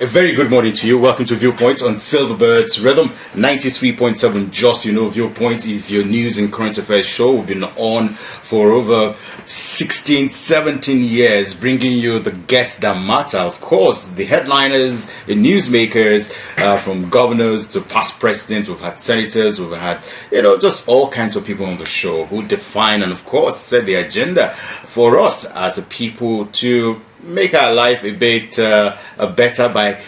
A very good morning to you. Welcome to Viewpoint on Silverbirds Rhythm 93.7. Just Viewpoint is your news and current affairs show. We've been on for over 16, 17 years, bringing you the guests that matter. Of course, the headliners, the newsmakers, from governors to past presidents. We've had senators, we've had, just all kinds of people on the show who define and, of course, set the agenda for us as a people to make our life a bit better by,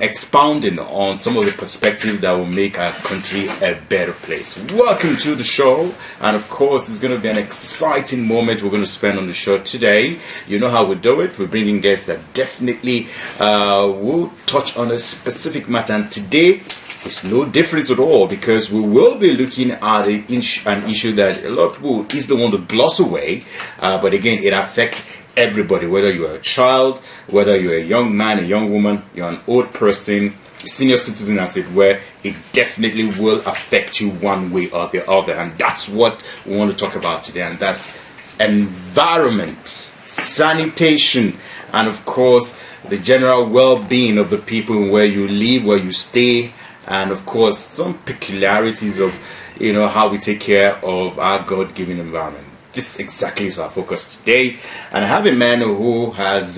expounding on some of the perspective that will make our country a better place. Welcome to the show, and of course, it's going to be an exciting moment we're going to spend on the show today. You know how we do it. We're bringing guests that definitely will touch on a specific matter, and today it's no difference at all, because we will be looking at an issue that a lot of people easily want to gloss away, but again, it affects everybody, whether you're a child, whether you're a young man, a young woman, you're an old person, senior citizen, as it were. It definitely will affect you one way or the other, and that's what we want to talk about today, and that's environment, sanitation, and of course the general well-being of the people where you live, where you stay, and of course some peculiarities of how we take care of our God-given environment. This exactly is our focus today, and I have a man who has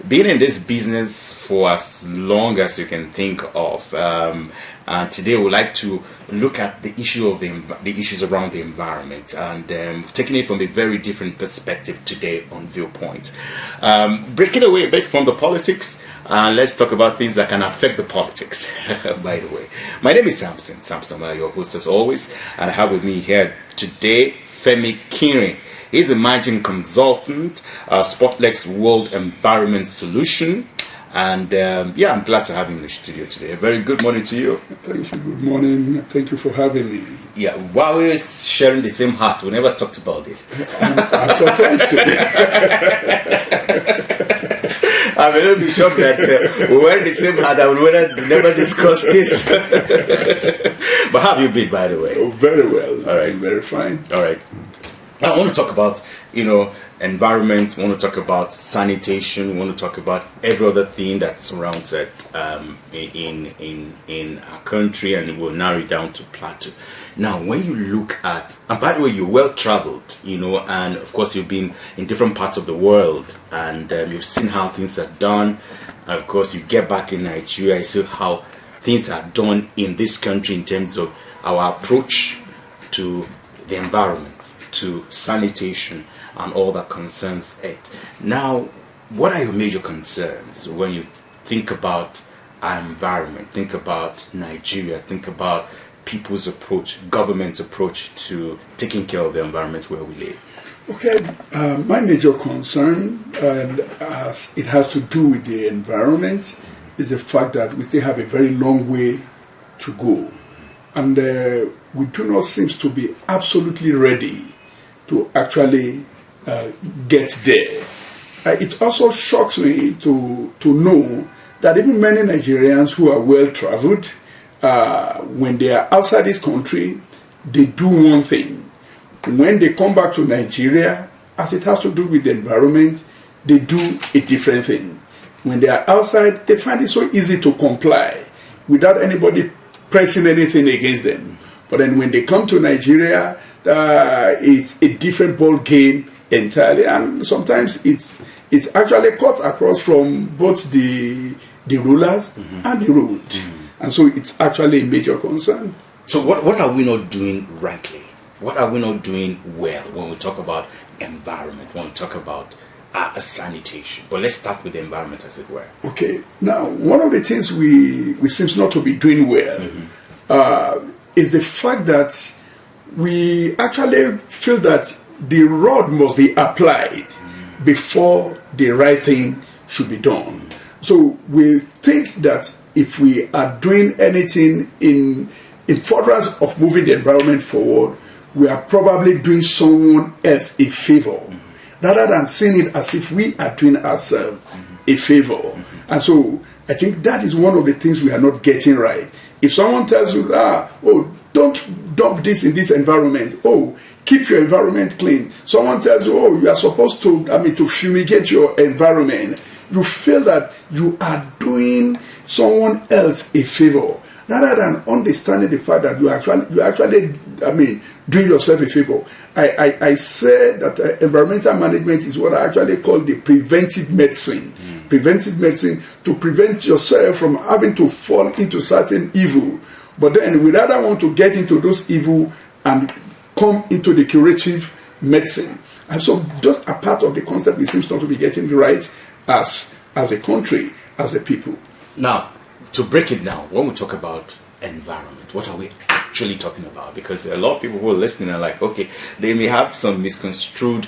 been in this business for as long as you can think of, and today we'd like to look at the issue of the issues around the environment, and taking it from a very different perspective today on Viewpoint. Breaking away a bit from the politics, let's talk about things that can affect the politics. By the way, my name is Samson, your host as always, and I have with me here today Femi Kinrin. He's a managing consultant, Spotlex World Environment Solution, and I'm glad to have him in the studio today. A very good morning to you. Thank you. Good morning. Thank you for having me. Yeah, while we were sharing the same heart, we never talked about this. I'm surprised. I may not be shocked that we were in the same heart and we never discussed this. But how have you been, by the way? Oh, very well. All right. Very fine. All right. Now, I want to talk about, environment. I want to talk about sanitation. I want to talk about every other thing that surrounds it in our country, and we'll narrow it down to Plateau. Now, when you look at, and by the way, you're well traveled, and of course you've been in different parts of the world, and you've seen how things are done. And of course, you get back in Nigeria, you see how things are done in this country in terms of our approach to the environment, to sanitation, and all that concerns it. Now, what are your major concerns when you think about our environment, think about Nigeria, think about people's approach, government's approach to taking care of the environment where we live? Okay, my major concern, and it has to do with the environment, is the fact that we still have a very long way to go. And we do not seem to be absolutely ready to actually get there. It also shocks me to know that even many Nigerians who are well traveled, when they are outside this country, they do one thing. When they come back to Nigeria, as it has to do with the environment, they do a different thing. When they are outside, they find it so easy to comply without anybody pressing anything against them. But then when they come to Nigeria, it's a different ball game entirely, and sometimes it's actually cut across from both the rulers and the ruled, and so it's actually a major concern. So what are we not doing rightly? What are we not doing well when we talk about environment, when we talk about sanitation? But let's start with the environment, as it were. Okay, now one of the things we seem not to be doing well is the fact that we actually feel that the rod must be applied before the right thing should be done. So we think that if we are doing anything in furtherance of moving the environment forward, we are probably doing someone else a favor, rather than seeing it as if we are doing ourselves a favor. And so I think that is one of the things we are not getting right. If someone tells you, don't dump this in this environment, keep your environment clean. Someone tells you, you are supposed to fumigate your environment. you feel that you are doing someone else a favor, rather than understanding the fact that you actually, doing yourself a favor. I say that environmental management is what I actually call the preventive medicine. Preventive medicine, to prevent yourself from having to fall into certain evil. But then we rather want to get into those evil and come into the curative medicine. And so just a part of the concept we seem not to be getting right as a country, as a people. Now, to break it down, when we talk about environment, what are we actually talking about? Because a lot of people who are listening are like, okay, they may have some misconstrued,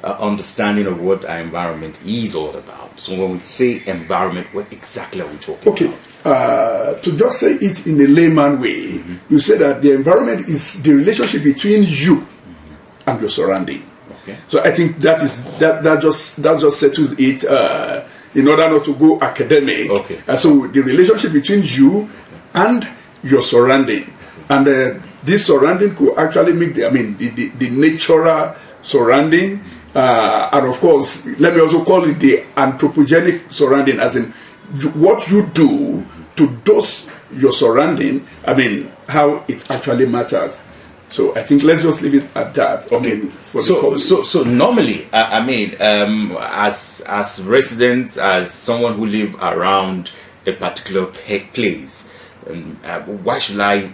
understanding of what our environment is all about. So when we say environment, what exactly are we talking about? To just say it in a layman way, you say that the environment is the relationship between you and your surrounding. Okay. So I think that just settles it. In order not to go academic. Okay. So the relationship between you and your surrounding, and this surrounding could actually make the natural surrounding, and of course, let me also call it the anthropogenic surrounding, as in what you do to those your surrounding. How it actually matters. So I think let's just leave it at that. Okay. So normally, as residents, as someone who live around a particular place, why should I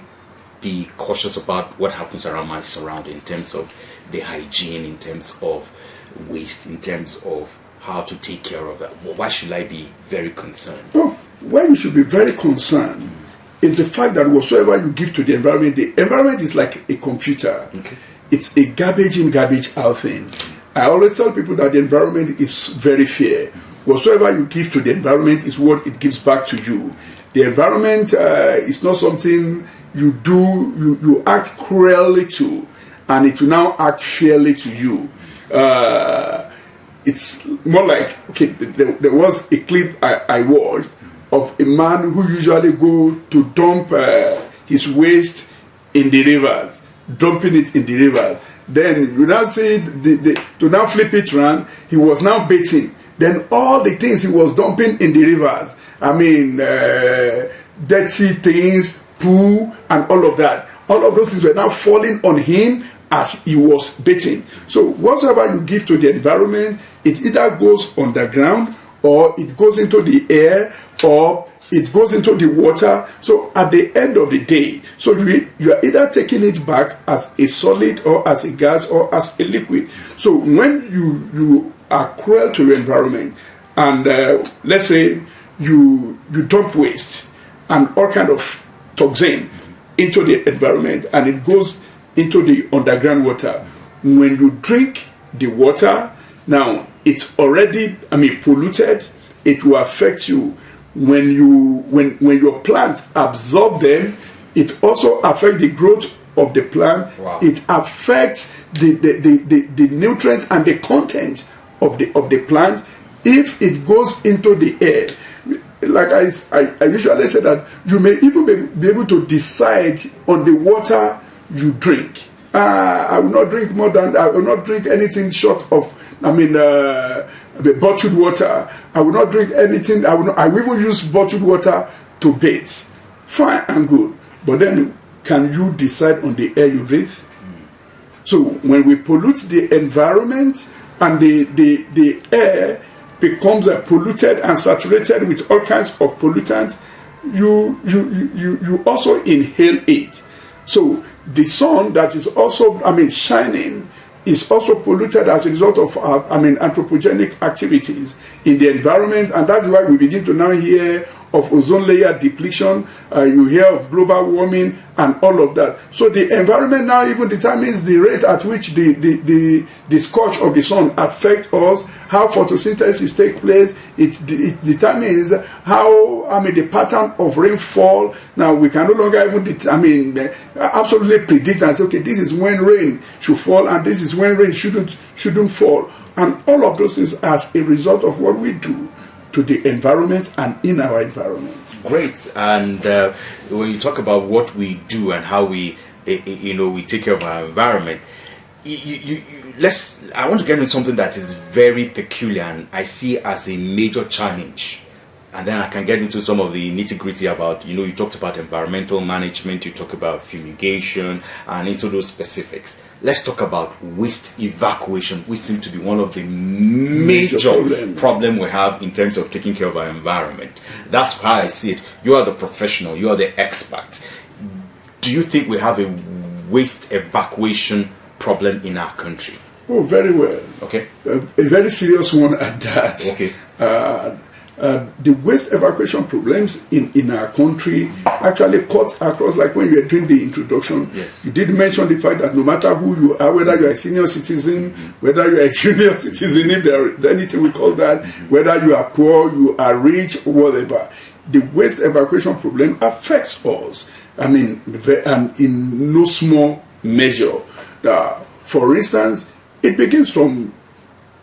be cautious about what happens around my surrounding in terms of the hygiene, in terms of waste, in terms of how to take care of that? Why should I be very concerned? Well, why you should be very concerned is the fact that whatsoever you give to the environment is like a computer. Okay. It's a garbage in, garbage out thing. I always tell people that the environment is very fair. Whatsoever you give to the environment is what it gives back to you. The environment is not something you do, you act cruelly to, and it will now act fairly to you. It's more like, okay, there was a clip I watched of a man who usually go to dump his waste in the rivers, dumping it in the rivers. Then you now see to now flip it around, he was now baiting. Then all the things he was dumping in the rivers, dirty things, poo, and all of that. All of those things were now falling on him as he was baiting. So whatever you give to the environment, it either goes underground, or it goes into the air, or it goes into the water. So at the end of the day, so you are either taking it back as a solid, or as a gas, or as a liquid. So when you are cruel to your environment, and let's say you dump waste and all kind of toxin into the environment, and it goes into the underground water. When you drink the water, now it's already polluted. It will affect you. When your plant absorb them, it also affects the growth of the plant. Wow. It affects the nutrient and the content of the plant. If it goes into the air, like I usually say that you may even be able to decide on the water you drink. I will not drink anything short of the bottled water. I will not drink anything. I will even use bottled water to bathe. Fine and good. But then, can you decide on the air you breathe? So when we pollute the environment, and the air becomes polluted and saturated with all kinds of pollutants, you also inhale it. So the sun that is also shining is also polluted as a result of anthropogenic activities in the environment, and that's why we begin to now hear of ozone layer depletion. You hear of global warming and all of that. So the environment now even determines the rate at which the scorch of the sun affects us, how photosynthesis takes place. It determines how the pattern of rainfall. Now we can no longer even absolutely predict and say, okay, this is when rain should fall and this is when rain shouldn't fall, and all of those things as a result of what we do to the environment and in our environment. Great. And when you talk about what we do and how we take care of our environment, you I want to get into something that is very peculiar and I see as a major challenge. And then I can get into some of the nitty-gritty about, you talked about environmental management, you talk about fumigation, and into those specifics. Let's talk about waste evacuation, which seems to be one of the major problem we have in terms of taking care of our environment. That's how I see it. You are the professional, you are the expert. Do you think we have a waste evacuation problem in our country? Oh, very well. Okay. A very serious one at that. Okay. The waste evacuation problems in our country actually cuts across, like when you were doing the introduction, yes. You did mention the fact that no matter who you are, whether you're a senior citizen, whether you're a junior citizen, if there is anything we call that, whether you are poor, you are rich, whatever, the waste evacuation problem affects us. I mean, and in no small measure. For instance, it begins from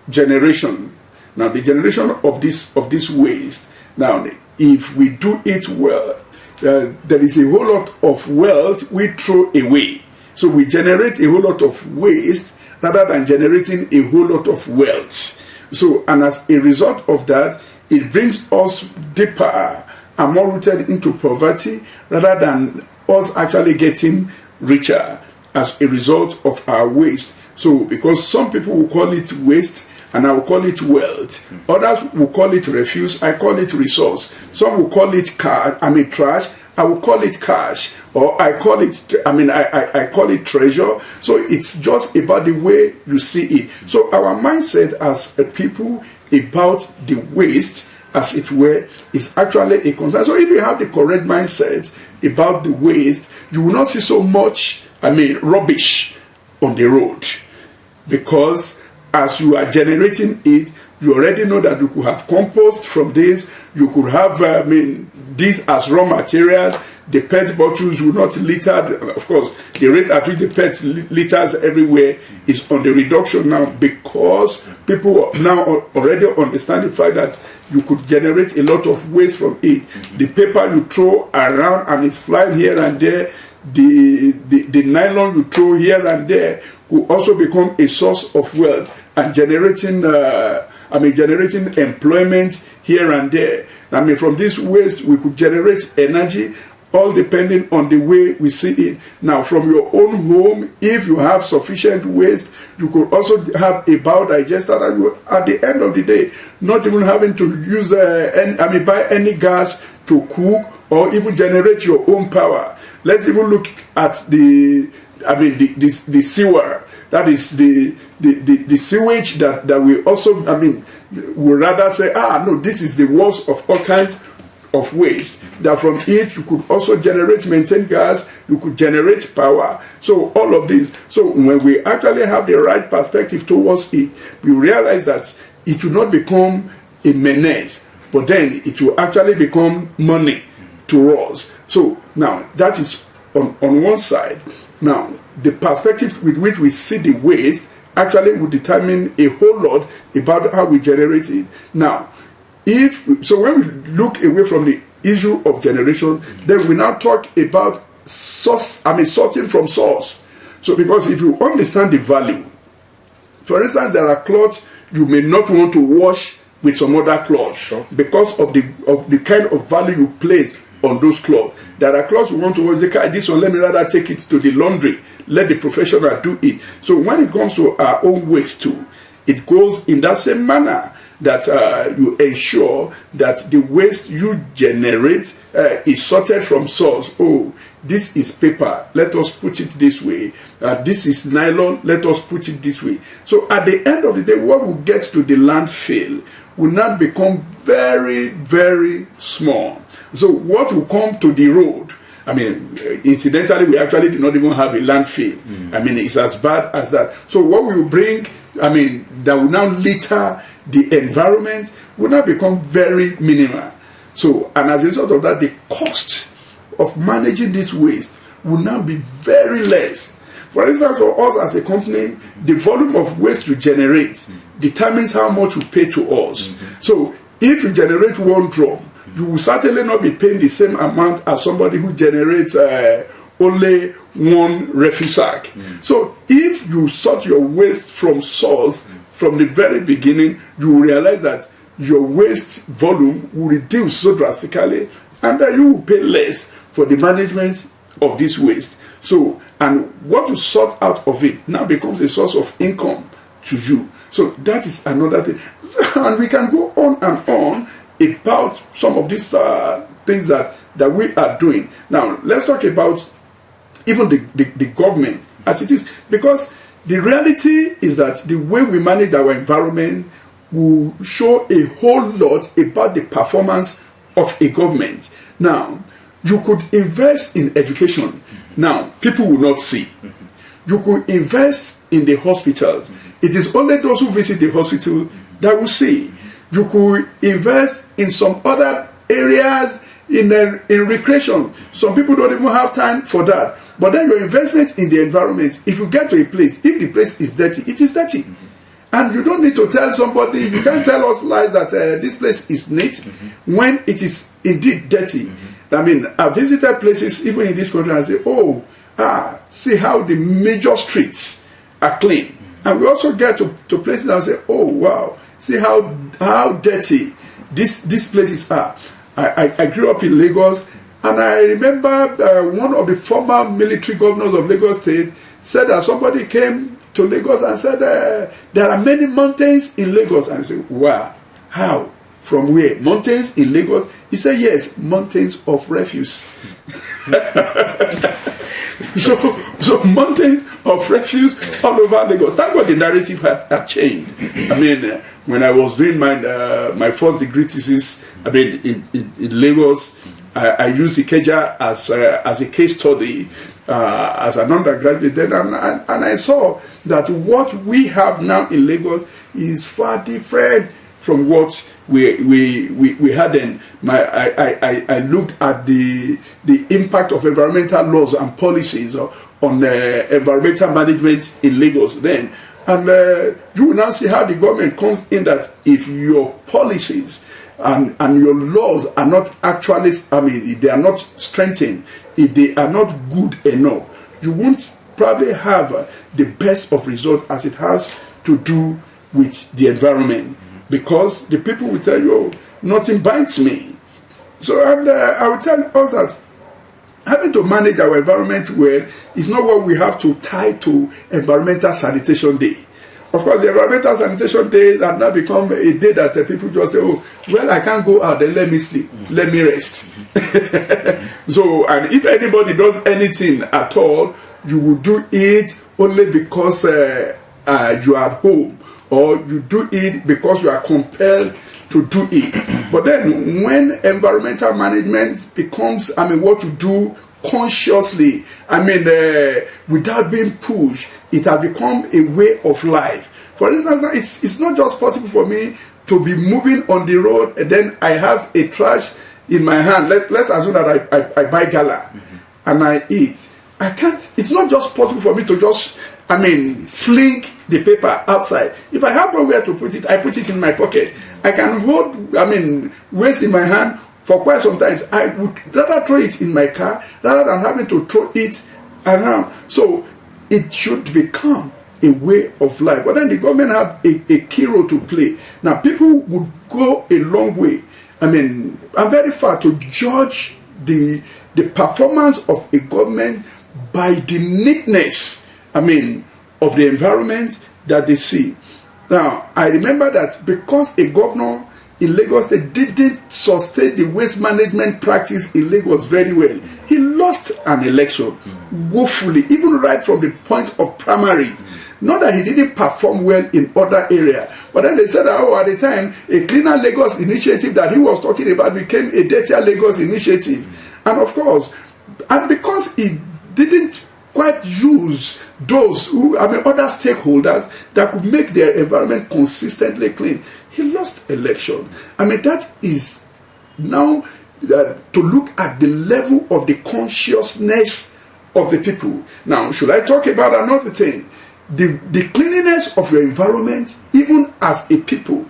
generation. Now, the generation of this waste. Now, if we do it well, there is a whole lot of wealth we throw away. So we generate a whole lot of waste rather than generating a whole lot of wealth. So, and as a result of that, it brings us deeper and more rooted into poverty rather than us actually getting richer as a result of our waste. So, because some people will call it waste, and I will call it wealth. Others will call it refuse. I call it resource. Some will call it trash. I will call it cash. Or I call it, I call it treasure. So it's just about the way you see it. So our mindset as a people about the waste, as it were, is actually a concern. So if you have the correct mindset about the waste, you will not see so much, rubbish on the road. Because as you are generating it, you already know that you could have compost from this. You could have, this as raw material. The PET bottles will not litter. Of course, the rate at which the PET litters everywhere is on the reduction now, because people now already understand the fact that you could generate a lot of waste from it. The paper you throw around and it's flying here and there. The nylon you throw here and there will also become a source of wealth and generating employment here and there. From this waste we could generate energy, all depending on the way we see it. Now, from your own home, if you have sufficient waste, you could also have a biodigester that you, at the end of the day, not even having to use buy any gas to cook or even generate your own power. Let's even look at the sewer. That is the sewage that we also, would rather say, no, this is the worst of all kinds of waste. That from it you could also maintain gas, you could generate power. So all of this. So when we actually have the right perspective towards it, we realize that it will not become a menace, but then it will actually become money to us. So now that is on one side. Now, the perspective with which we see the waste actually will determine a whole lot about how we generate it. Now, when we look away from the issue of generation, then we now talk about sorting from source. So, because if you understand the value, for instance, there are clothes you may not want to wash with some other clothes, sure, because of the kind of value you place on those clothes. There are clothes we want to wash. This one, let me rather take it to the laundry. Let the professional do it. So when it comes to our own waste too, it goes in that same manner, that you ensure that the waste you generate is sorted from source. Oh, this is paper, let us put it this way. This is nylon, let us put it this way. So at the end of the day, what will get to the landfill will not become very, very small. So what will come to the road, incidentally, we actually do not even have a landfill. It's as bad as that. So what we will bring, that will now litter the environment will now become very minimal. So, and as a result of that, the cost of managing this waste will now be very less. For instance, for us as a company, the volume of waste you generate determines how much you pay to us. So if you generate 1 drum, you will certainly not be paying the same amount as somebody who generates only one refuse sack. So if you sort your waste from source from the very beginning, you will realize that your waste volume will reduce so drastically, and that you will pay less for the management of this waste. So, and what you sort out of it now becomes a source of income to you. So that is another thing. And we can go on and on about some of these things that we are doing. Now, let's talk about even the government as it is. Because the reality is that the way we manage our environment will show a whole lot about the performance of a government. Now, you could invest in education. Now, people will not see. You could invest in the hospitals. It is only those who visit the hospital that will see. You could invest in some other areas in recreation. Some people don't even have time for that. But then your investment in the environment, if you get to a place, if the place is dirty, it is dirty. And you don't need to tell somebody, you can't tell us lies that this place is neat when it is indeed dirty. I mean, I visited places, even in this country, and I say, see how the major streets are clean. And we also get to places and say, oh, wow, see how dirty these places are. I grew up in Lagos, and I remember one of the former military governors of Lagos State said that somebody came to Lagos and said, there are many mountains in Lagos. And I said, wow, how? From where? Mountains in Lagos? He said, yes, mountains of refuse. So mountains of refuse all over Lagos. That's what the narrative had changed. I mean, when I was doing my first degree thesis, I mean, in Lagos, I used Ikeja as a case study as an undergraduate then, and I saw that what we have now in Lagos is far different from what we had then. I looked at the impact of environmental laws and policies on environmental management in Lagos then, and you will now see how the government comes in that if your policies and your laws are not actually, I mean, if they are not strengthened, if they are not good enough, you won't probably have the best of result as it has to do with the environment. Because the people will tell you, oh, nothing binds me. So I will tell us that having to manage our environment well is not what we have to tie to Environmental Sanitation Day. Of course, the Environmental Sanitation Day has now become a day that people just say, oh, well, I can't go out, then let me sleep, let me rest. So, and if anybody does anything at all, you will do it only because you are at home, or you do it because you are compelled to do it. But then when environmental management becomes, I mean, what you do consciously, I mean, without being pushed, it has become a way of life. For instance, it's not just possible for me to be moving on the road and then I have a trash in my hand. Let's assume that I buy gala and I eat. I can't, it's not just possible for me to just, I mean, fling the paper outside. If I have nowhere to put it, I put it in my pocket. I can hold, I mean, waste in my hand for quite some time. I would rather throw it in my car rather than having to throw it around. So it should become a way of life. But then the government have a key role to play. Now, people would go a long way. I mean, I'm very far to judge the performance of a government by the neatness, I mean, of the environment that they see. Now, I remember that because a governor in Lagos State didn't sustain the waste management practice in Lagos very well, he lost an election woefully, even right from the point of primary. Not that he didn't perform well in other areas, but then they said, oh, at the time, a Cleaner Lagos initiative that he was talking about became a Dirtier Lagos initiative. And of course, and because he didn't quite use those who, I mean, other stakeholders that could make their environment consistently clean, he lost election. I mean, that is now to look at the level of the consciousness of the people. Now, should I talk about another thing? The cleanliness of your environment, even as a people,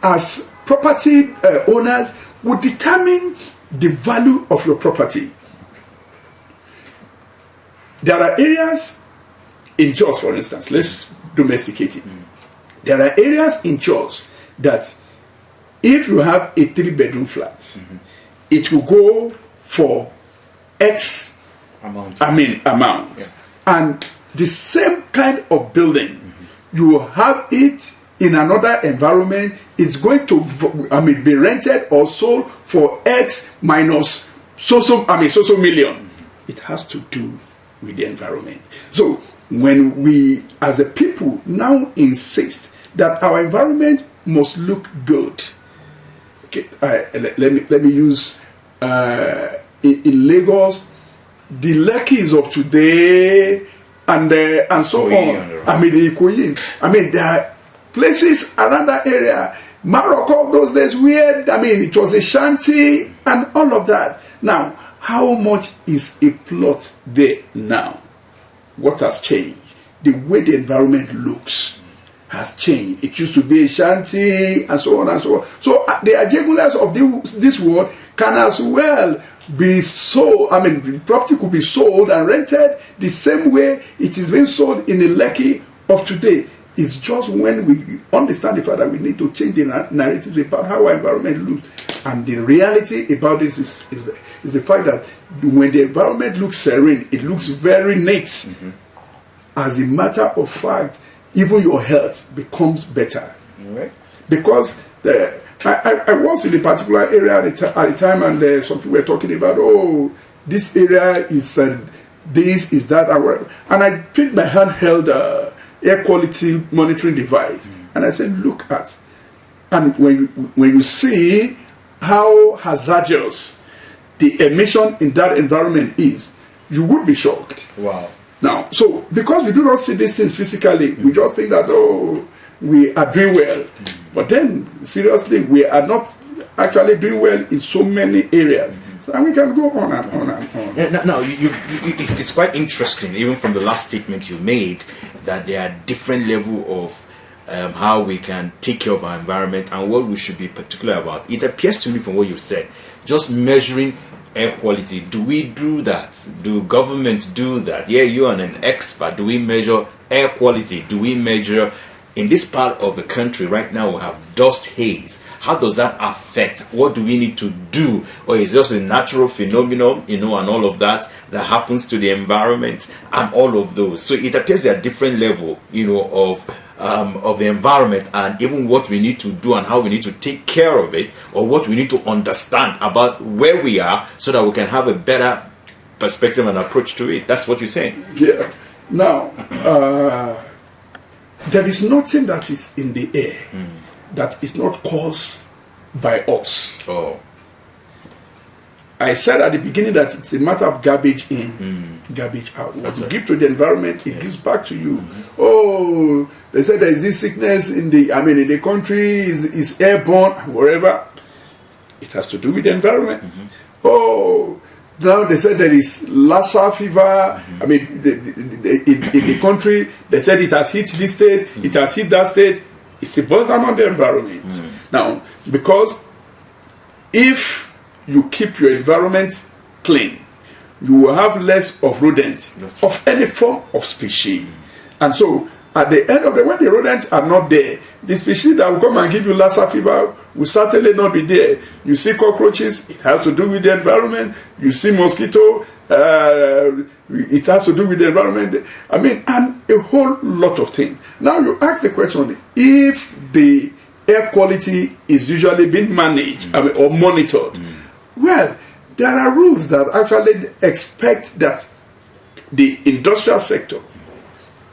as property owners, will determine the value of your property. there are areas in Jos, for instance, let's domesticate it. There are areas in Jos that if you have a 3-bedroom flat, it will go for X amount. Yeah. And the same kind of building, you will have it in another environment. It's going to, be rented or sold for X minus so million. It has to do with the environment. So when we as a people now insist that our environment must look good, okay, let me use in Lagos, the Lekkis of today and so on. The Ikoyi. There are places around that area, Morocco of those days, where it was a shanty and all of that. Now, how much is a plot there now? What has changed? The way the environment looks has changed. It used to be a shanty and so on and so on. So the Ajegunles of this world can as well be sold. The property could be sold and rented the same way it is being sold in the Lekki of today. It's just when we understand the fact that we need to change the narrative about how our environment looks. And the reality about this is the fact that when the environment looks serene, it looks very neat. As a matter of fact, even your health becomes better. Right. Because I was in a particular area at the time, and some people were talking about, this area is this, is that. And I picked my handheld air quality monitoring device, and I said, look at. And when you see how hazardous the emission in that environment is, you would be shocked. Wow. Now, so because we do not see these things physically, we just think that, we are doing well. But then, seriously, we are not actually doing well in so many areas. And we can go on and on and on. Now, it's quite interesting, even from the last statement you made, that there are different levels of how we can take care of our environment and what we should be particular about. It appears to me from what you've said, just measuring air quality, do we do that? Do government do that? Yeah, you are an expert. Do we measure air quality? Do we measure, in this part of the country right now we have dust haze? How does that affect? What do we need to do? Or is it just a natural phenomenon, and all of that happens to the environment and all of those? So it appears there are different levels, of the environment, and even what we need to do and how we need to take care of it, or what we need to understand about where we are so that we can have a better perspective and approach to it. That's what you're saying. Yeah. Now, there is nothing that is in the air that is not caused by us. Oh. I said at the beginning that it's a matter of garbage in, garbage out. What you give to the environment, it gives back to you. They said there is this sickness in the country, is airborne, wherever. It has to do with the environment. Now they said there is Lassa fever. In the country, they said it has hit this state, it has hit that state. It's a burden on the environment. Now, because if you keep your environment clean, you will have less of rodents of any form of species. And so, at the end of the day, when the rodents are not there, the species that will come and give you Lassa fever will certainly not be there. You see cockroaches, it has to do with the environment. You see mosquito, it has to do with the environment. And a whole lot of things. Now you ask the question, if the air quality is usually being managed or monitored, well, there are rules that actually expect that the industrial sector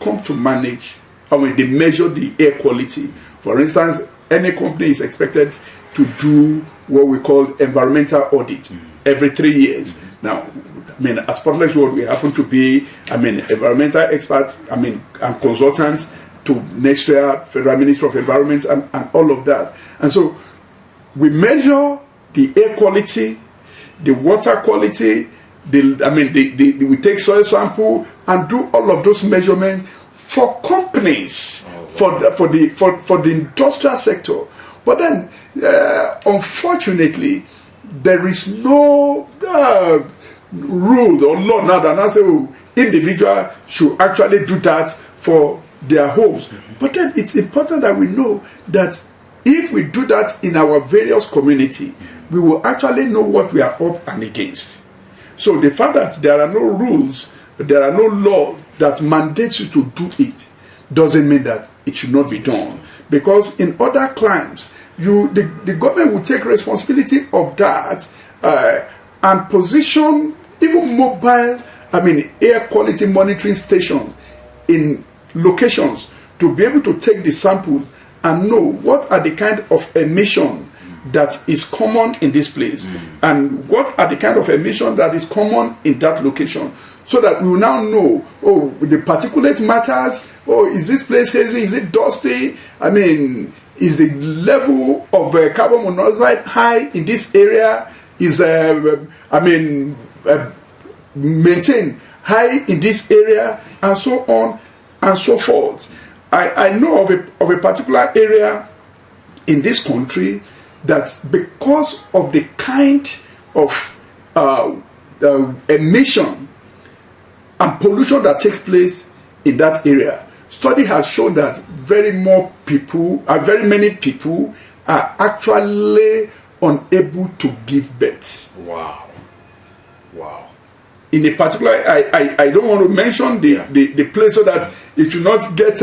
come to manage, they measure the air quality. For instance, any company is expected to do what we call environmental audit every 3 years. Now, at Spotlight World, we happen to be, environmental experts, and consultants to NESTRA, Federal Ministry of Environment, and all of that. And so, we measure the air quality, the water quality, we take soil sample and do all of those measurements for companies, for the industrial sector. But then, unfortunately, there is no rules or law now that now say, oh, individual should actually do that for their homes. But then it's important that we know that if we do that in our various community, we will actually know what we are up and against. So the fact that there are no rules, there are no laws that mandate you to do it, doesn't mean that it should not be done. Because in other crimes, the government will take responsibility of that and position even mobile, air quality monitoring stations in locations to be able to take the samples and know what are the kind of emission that is common in this place and what are the kind of emission that is common in that location, so that we will now know, oh, the particulate matters, oh, is this place hazy, is it dusty, is the level of carbon monoxide high in this area, is maintained high in this area, and so on and so forth. I know of a particular area in this country that, because of the kind of emission and pollution that takes place in that area, study has shown that very many people are actually unable to give birth. Wow. In a particular, I don't want to mention the place so that it will not get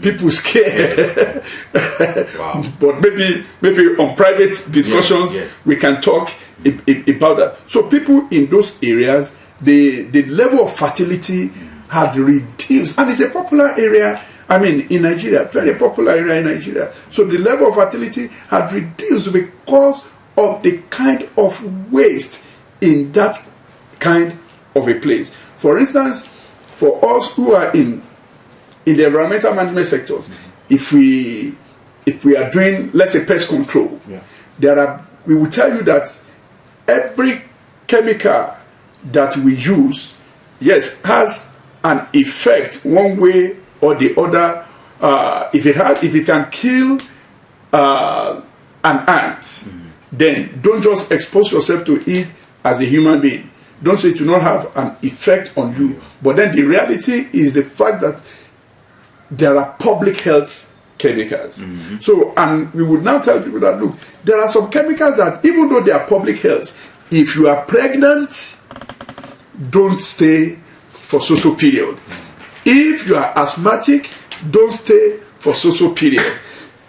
people scared. Wow. But maybe on private discussions, yes. we can talk about that. So people in those areas, the level of fertility had reduced, and it's a popular area. In Nigeria, very popular area in Nigeria. So the level of fertility had reduced because of the kind of waste in that kind of a place. For instance, for us who are in the environmental management sectors, if we are doing, let's say, pest control, we will tell you that every chemical that we use, yes, has an effect one way or the other. If it can kill an ant, then don't just expose yourself to it as a human being. Don't say it will not have an effect on you. But then the reality is the fact that there are public health chemicals. So, and we would now tell people that, look, there are some chemicals that, even though they are public health, if you are pregnant, don't stay for so period. If you are asthmatic, don't stay for so period.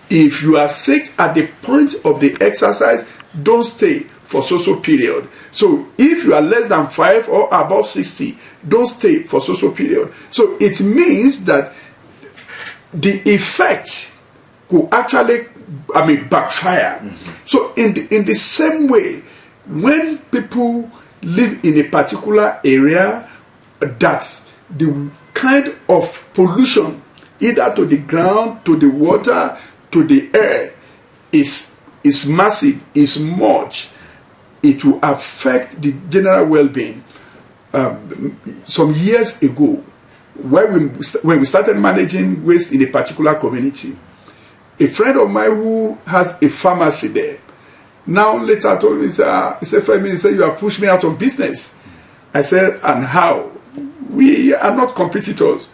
If you are sick at the point of the exercise, don't stay for so period. So if you are less than 5 or above 60, don't stay for so period. So it means that the effect could actually backfire. So in the same way, when people live in a particular area, that the kind of pollution, either to the ground, to the water, to the air, is massive, is much, it will affect the general well-being. Some years ago, when we started managing waste in a particular community, a friend of mine who has a pharmacy there, now later told me, he said, Femi, you have pushed me out of business. I said, and how? We are not competitors.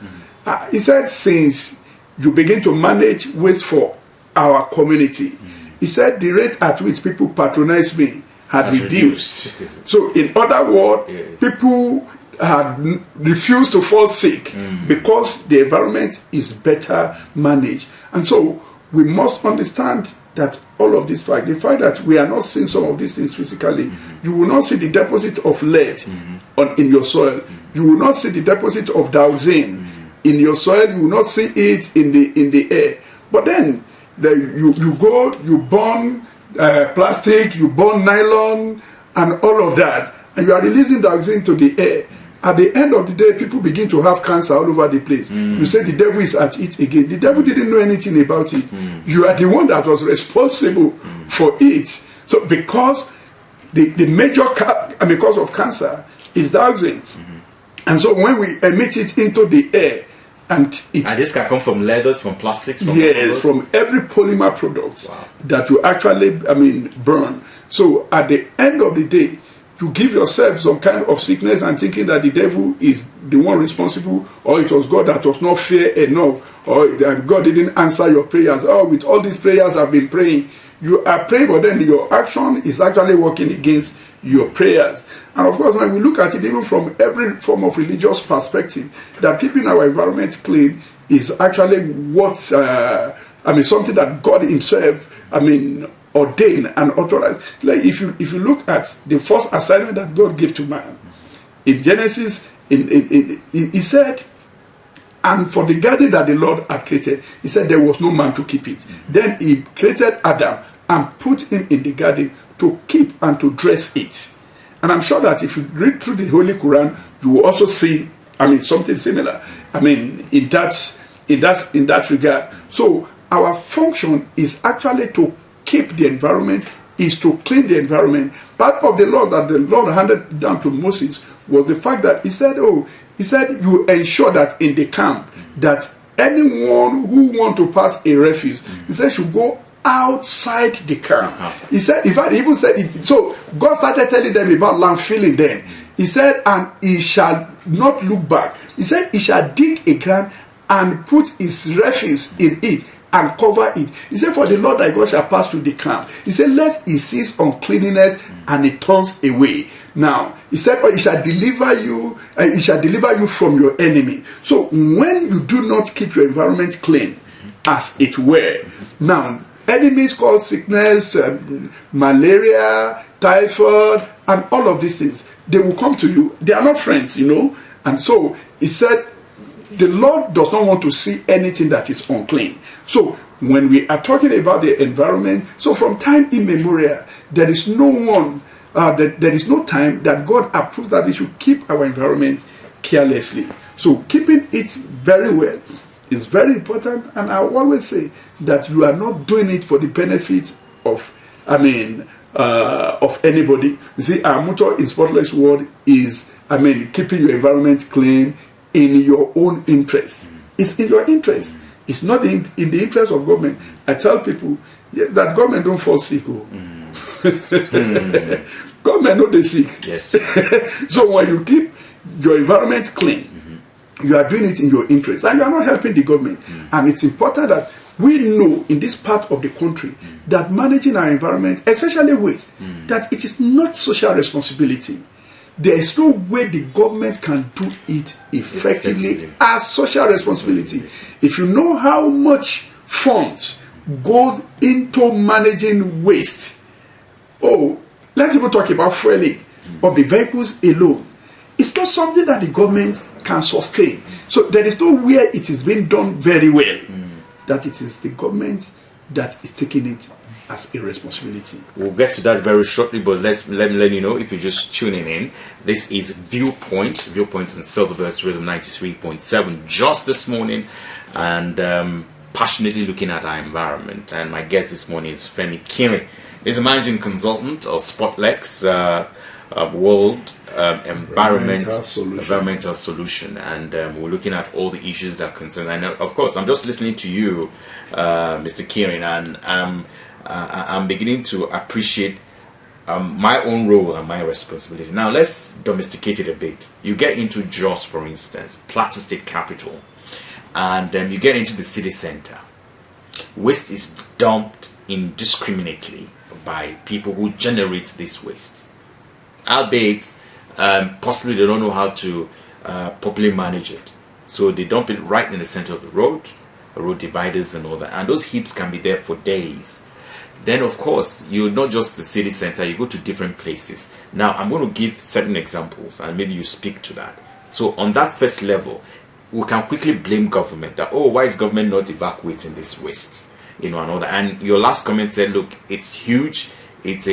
He said, since you begin to manage waste for our community, he said the rate at which people patronize me had reduced. So in other words, people had refused to fall sick because the environment is better managed. And so we must understand that all of this fact, the fact that we are not seeing some of these things physically, you will not see the deposit of lead in your soil. You will not see the deposit of dioxin in your soil. You will not see it in the air. But then you go, you burn plastic, you burn nylon, and all of that, and you are releasing dioxin to the air. At the end of the day, people begin to have cancer all over the place. You say the devil is at it again. The devil didn't know anything about it. You are the one that was responsible for it. So because the major cause of cancer is dioxin. And so when we emit it into the air, and this can come from leathers, from plastics, from every polymer product that you actually burn. So at the end of the day, you give yourself some kind of sickness and thinking that the devil is the one responsible, or it was God that was not fair enough, or that God didn't answer your prayers. Oh, with all these prayers I've been praying, you are praying, but then your action is actually working against your prayers. And of course, when we look at it, even from every form of religious perspective, that keeping our environment clean is actually what, something that God himself, ordained and authorized. Like if you look at the first assignment that God gave to man, in Genesis, he said, and for the garden that the Lord had created, he said there was no man to keep it. Then he created Adam and put him in the garden to keep and to dress it. And I'm sure that if you read through the Holy Quran, you will also see, something similar. In that regard. So our function is actually to keep the environment, is to clean the environment. Part of the law that the Lord handed down to Moses was the fact that he said, you ensure that in the camp, that anyone who want to pass a refuse, he said, should go outside the camp. He said, in fact, he even said it. So God started telling them about land filling then. He said, and he shall not look back. He said, he shall dig a ground and put his refuse in it and cover it. He said, for the Lord thy God shall pass through the camp. He said, lest he cease uncleanness and it turns away. Now, he said, he shall deliver you from your enemy. So when you do not keep your environment clean, as it were, now enemies called sickness, malaria, typhoid, and all of these things, they will come to you. They are not friends, And so he said, the Lord does not want to see anything that is unclean. So when we are talking about the environment, so from time immemorial, there is no time that God approves that we should keep our environment carelessly. So keeping it very well is very important, and I always say that you are not doing it for the benefit of anybody. You see, our motto in Spotless World is, keeping your environment clean in your own interest. It's in your interest. It's not in the interest of government. I tell people that government don't fall sick. Government know they sick. Yes. So when you keep your environment clean, you are doing it in your interest, and you are not helping the government. And it's important that we know in this part of the country that managing our environment, especially waste, that it is not social responsibility. There is no way the government can do it effectively as social responsibility. If you know how much funds goes into managing waste, let's even talk about fueling of the vehicles alone. It's not something that the government can sustain. So there is nowhere it is being done very well, that it is the government that is taking it as a responsibility. We'll get to that very shortly, but let me let you know, if you're just tuning in, this is Viewpoint on Silverbirds Rhythm 93.7 just this morning, and passionately looking at our environment. And my guest this morning is Femi Kiri. He's a managing consultant of Spotlex World Environmental Solution, and we're looking at all the issues that concern. And of course, I'm just listening to you, Mr. Kieran, and I'm beginning to appreciate my own role and my responsibility. Now, let's domesticate it a bit. You get into Jos, for instance, Plateau State Capital, and you get into the city center. Waste is dumped indiscriminately by people who generate this waste. Albeit, possibly they don't know how to properly manage it. So they dump it right in the center of the road dividers and all that. And those heaps can be there for days. Then, of course, you're not just the city center, you go to different places. Now, I'm going to give certain examples, and maybe you speak to that. So, on that first level, we can quickly blame government that, why is government not evacuating this waste? And all that. And your last comment said, look, it's huge. It's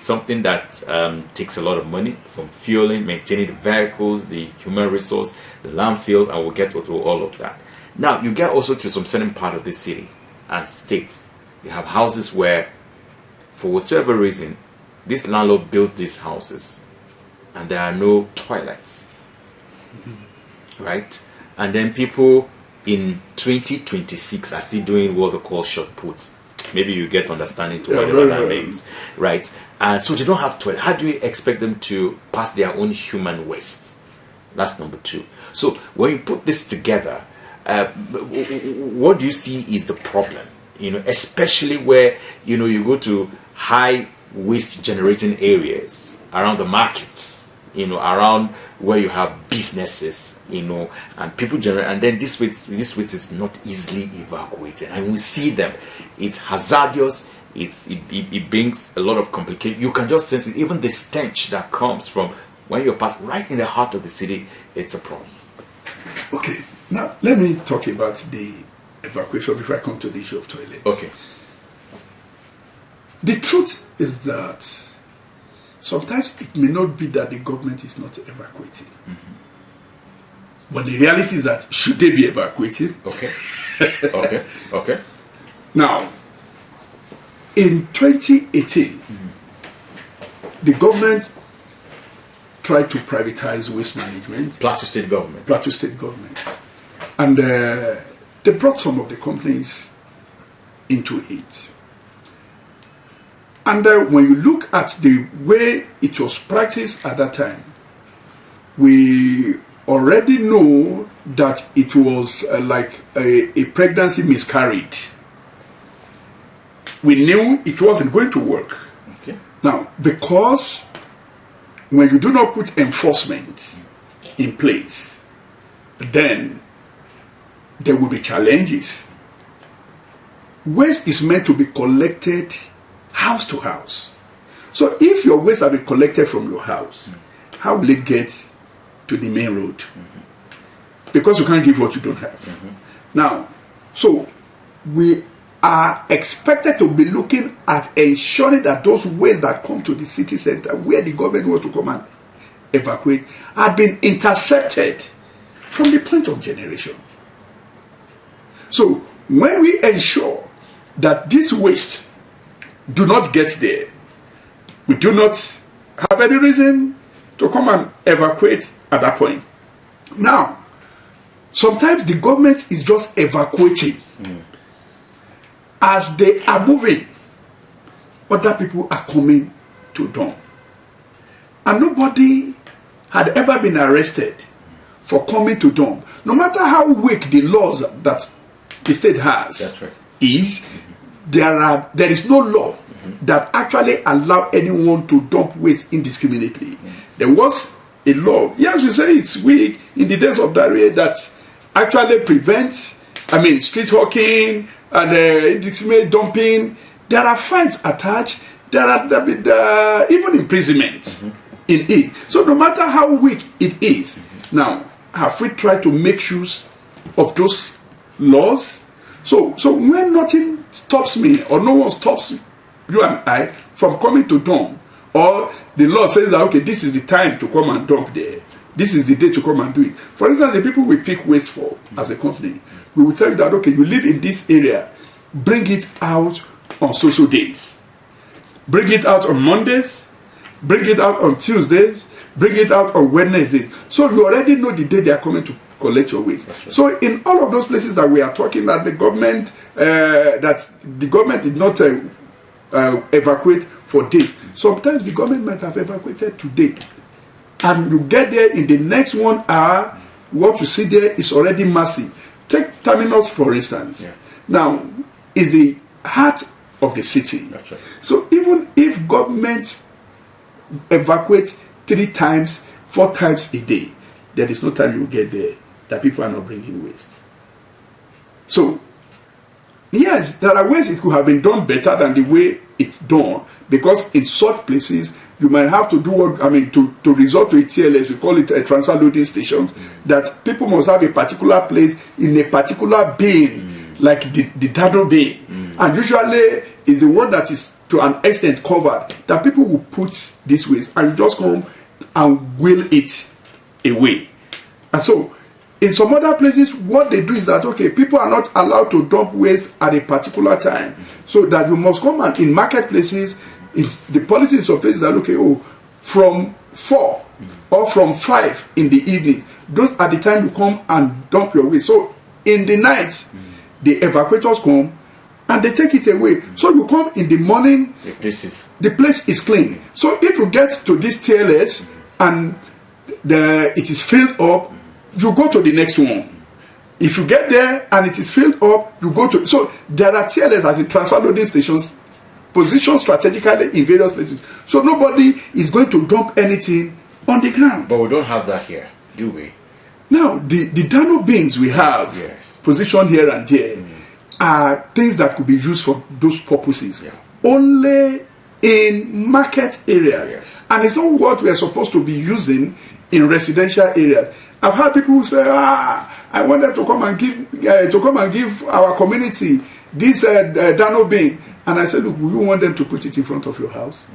something that takes a lot of money, from fueling, maintaining the vehicles, the human resource, the landfill, and we'll get to all of that. Now, you get also to some certain part of the city and states. You have houses where, for whatever reason, this landlord builds these houses and there are no toilets. Right? And then people in 2026 are still doing what they call short put. Maybe you get understanding to Yeah, whatever very that well. means, right? And so they don't have toilet. How do you expect them to pass their own human waste? That's number two. So when you put this together, what do you see is the problem? Especially where you go to high waste generating areas around the markets, around where you have businesses, and people generate, and then this waste is not easily evacuated, and we see them. It's hazardous. It brings a lot of complication. You can just sense it. Even the stench that comes from when you're passed right in the heart of the city, it's a problem. Okay, now let me talk about the evacuation before I come to the issue of toilets. Okay. The truth is that sometimes it may not be that the government is not evacuating. But the reality is that should they be evacuating? Okay. Okay. Now, in 2018, the government tried to privatize waste management. Plateau State government. Plateau State government. And they brought some of the companies into it. And when you look at the way it was practiced at that time, we already know that it was like a pregnancy miscarried. We knew it wasn't going to work. Okay. Now, because when you do not put enforcement in place, then there will be challenges. Waste is meant to be collected house to house. So if your waste have been collected from your house, how will it get to the main road? Because you can't give what you don't have. Now, so we are expected to be looking at ensuring that those waste that come to the city center where the government wants to come and evacuate had been intercepted from the point of generation. So when we ensure that this waste do not get there, we do not have any reason to come and evacuate at that point. Now, sometimes the government is just evacuating. As they are moving, other people are coming to dump. And nobody had ever been arrested for coming to dump. No matter how weak the laws that the state has, That's right. is, there is no law that actually allow anyone to dump waste indiscriminately. There was a law, yes, you say it's weak, in the days of Daria, that actually prevents, street hawking and indiscriminate dumping. There are fines attached. There are even imprisonment in it. So no matter how weak it is, now have we tried to make use of those laws? So when nothing stops me or no one stops you and I from coming to dump, or the law says that okay, this is the time to come and dump there, this is the day to come and do it. For instance, the people we pick waste for as a company, we will tell you that okay, you live in this area, bring it out on social days, bring it out on Mondays, bring it out on Tuesdays, bring it out on Wednesdays. So you already know the day they are coming to collect your waste. Right. So in all of those places that we are talking that the government did not evacuate for days. Sometimes the government might have evacuated today, and you get there in the next 1 hour, what you see there is already massive. Take Terminus for instance. Yeah. Now, is the heart of the city. That's right. So even if government evacuates 3 times, 4 times a day, there is no time you get there that people are not bringing waste. So, yes, there are ways it could have been done better than the way it's done, because in such places you might have to do what to resort to a TLS, we call it a transfer loading stations, that people must have a particular place in a particular bin, like the Dado bin, and usually is the one that is to an extent covered, that people will put this waste and you just come and wheel it away. And so in some other places, what they do is that, okay, people are not allowed to dump waste at a particular time. So that you must come and in marketplaces, the policy in some places that, okay, from 4 or from 5 in the evening, those are the time you come and dump your waste. So in the night, the evacuators come and they take it away. So you come in the morning, the place is clean. So if you get to this TLS and it is filled up, you go to the next one. If you get there and it is filled up, you go to. So there are TLS as in transfer loading stations positioned strategically in various places. So nobody is going to dump anything on the ground. But we don't have that here, do we? Now, the Dano bins we have positioned here and there are things that could be used for those purposes. Only in market areas. And it's not what we are supposed to be using in residential areas. I've had people who say, I want them to come and give our community this Dano bin. And I said, look, you want them to put it in front of your house?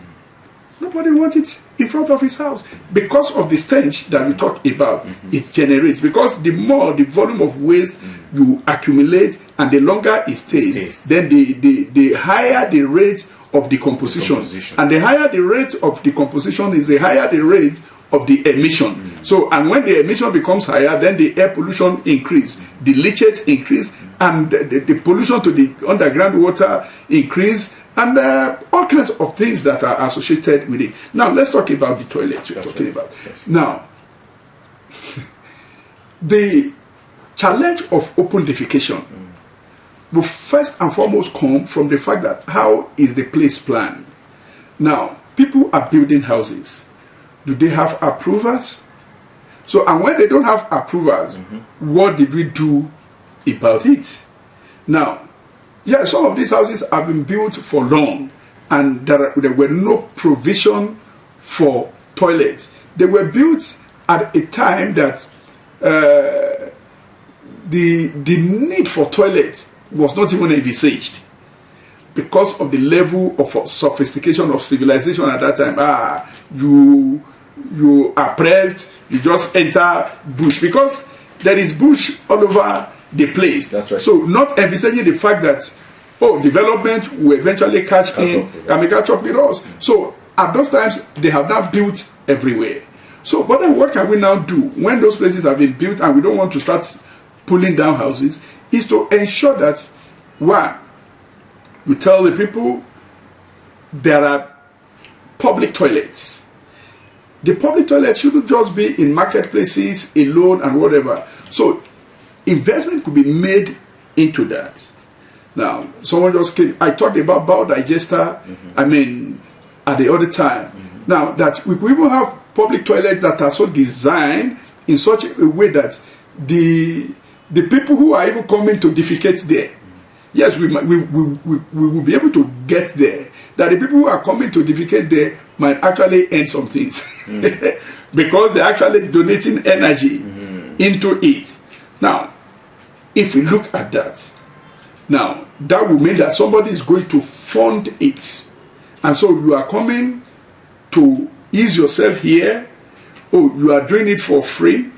Nobody wants it in front of his house because of the stench that we talk about. It generates, because the more the volume of waste you accumulate and the longer it stays. Then the higher the rate of decomposition. And the higher the rate of decomposition is, the higher the rate of the emission. So, and when the emission becomes higher, then the air pollution increase, the leachate increase, and the pollution to the underground water increase, and all kinds of things that are associated with it. Now, let's talk about the toilet you're talking about. Now, the challenge of open defecation will first and foremost come from the fact that how is the place planned? Now, people are building houses. Do they have approvals? So, and when they don't have approvals, what did we do about it? Now, some of these houses have been built for long, and there were no provision for toilets. They were built at a time that the need for toilets was not even envisaged because of the level of sophistication of civilization at that time. You are pressed, you just enter bush, because there is bush all over the place. That's right. So not envisaging the fact that development will eventually catch up with us. So at those times they have now built everywhere. So but then what can we now do when those places have been built and we don't want to start pulling down houses? Is to ensure that, one, you tell the people there are public toilets. The public toilet shouldn't just be in marketplaces alone and whatever. So investment could be made into that. Now, someone just came, I talked about biodigester, at the other time. Now, that we could even have public toilets that are so designed in such a way that the people who are even coming to defecate there, yes, we will be able to get there. That the people who are coming to defecate there might actually earn some things because they're actually donating energy into it. Now, if we look at that, now that will mean that somebody is going to fund it, and so you are coming to ease yourself here, or you are doing it for free,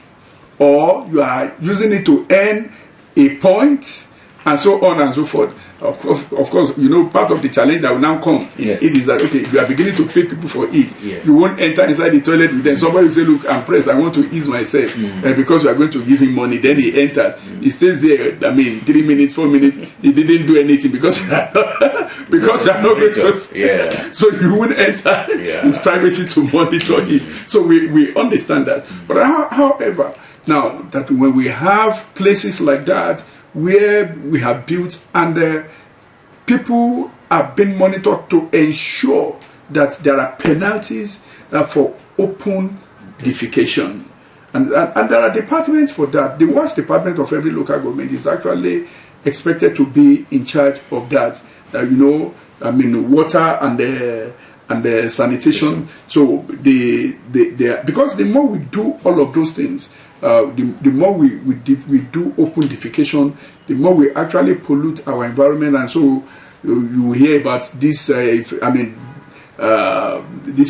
or you are using it to earn a point, and so on and so forth. Of course, part of the challenge that will now come it is that, okay, if you are beginning to pay people for it, you won't enter inside the toilet with them. Somebody will say, look, I'm pressed, I want to ease myself, because you are going to give him money. Then he enters, he stays there, 3 minutes, 4 minutes, he didn't do anything because you are not going to, so you won't enter his privacy to monitor it. So we understand that. But however, now that when we have places like that where we have built and people are being monitored to ensure that there are penalties for open defecation, and there are departments for that. The wash department of every local government is actually expected to be in charge of that. Water and the sanitation. So because the more we do all of those things, the more we do open defecation, the more we actually pollute our environment. And so you hear about this this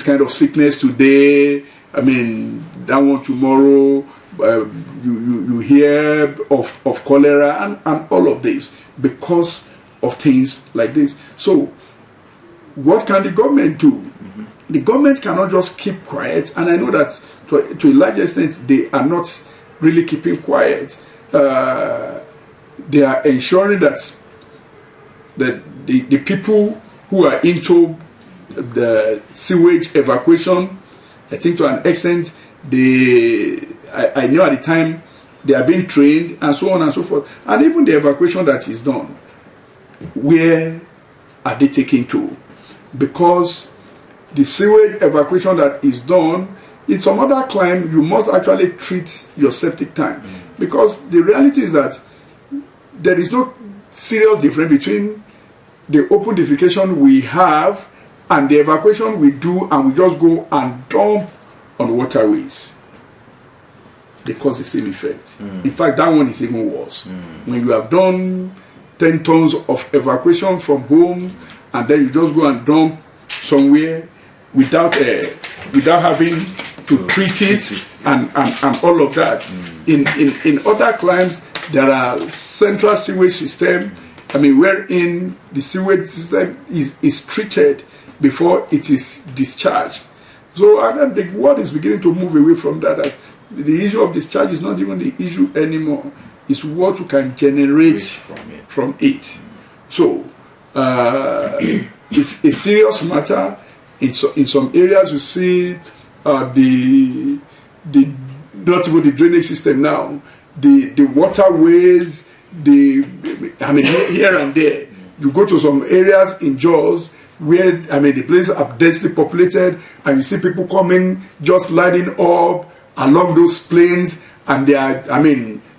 kind of sickness today, that one tomorrow, you hear of cholera and all of this because of things like this. So what can the government do? The government cannot just keep quiet, and I know that to a large extent they are not really keeping quiet. They are ensuring that the people who are into the sewage evacuation, I think to an extent, I know at the time they are being trained and so on and so forth. And even the evacuation that is done, where are they taken to? Because the sewage evacuation that is done, in some other clime, you must actually treat your septic tank. Because the reality is that there is no serious difference between the open defecation we have and the evacuation we do, and we just go and dump on waterways. They cause the same effect. In fact, that one is even worse. When you have done 10 tons of evacuation from home, and then you just go and dump somewhere without having to treat it and all of that. In other climes, there are central sewage system, wherein the sewage system is treated before it is discharged. So and then the world is beginning to move away from that. The issue of discharge is not even the issue anymore. It's what you can generate from it. So it's a serious matter. In some areas you see the not even the drainage system now, the waterways, here and there. You go to some areas in Jos where the places are densely populated, and you see people coming just lining up along those plains, and they are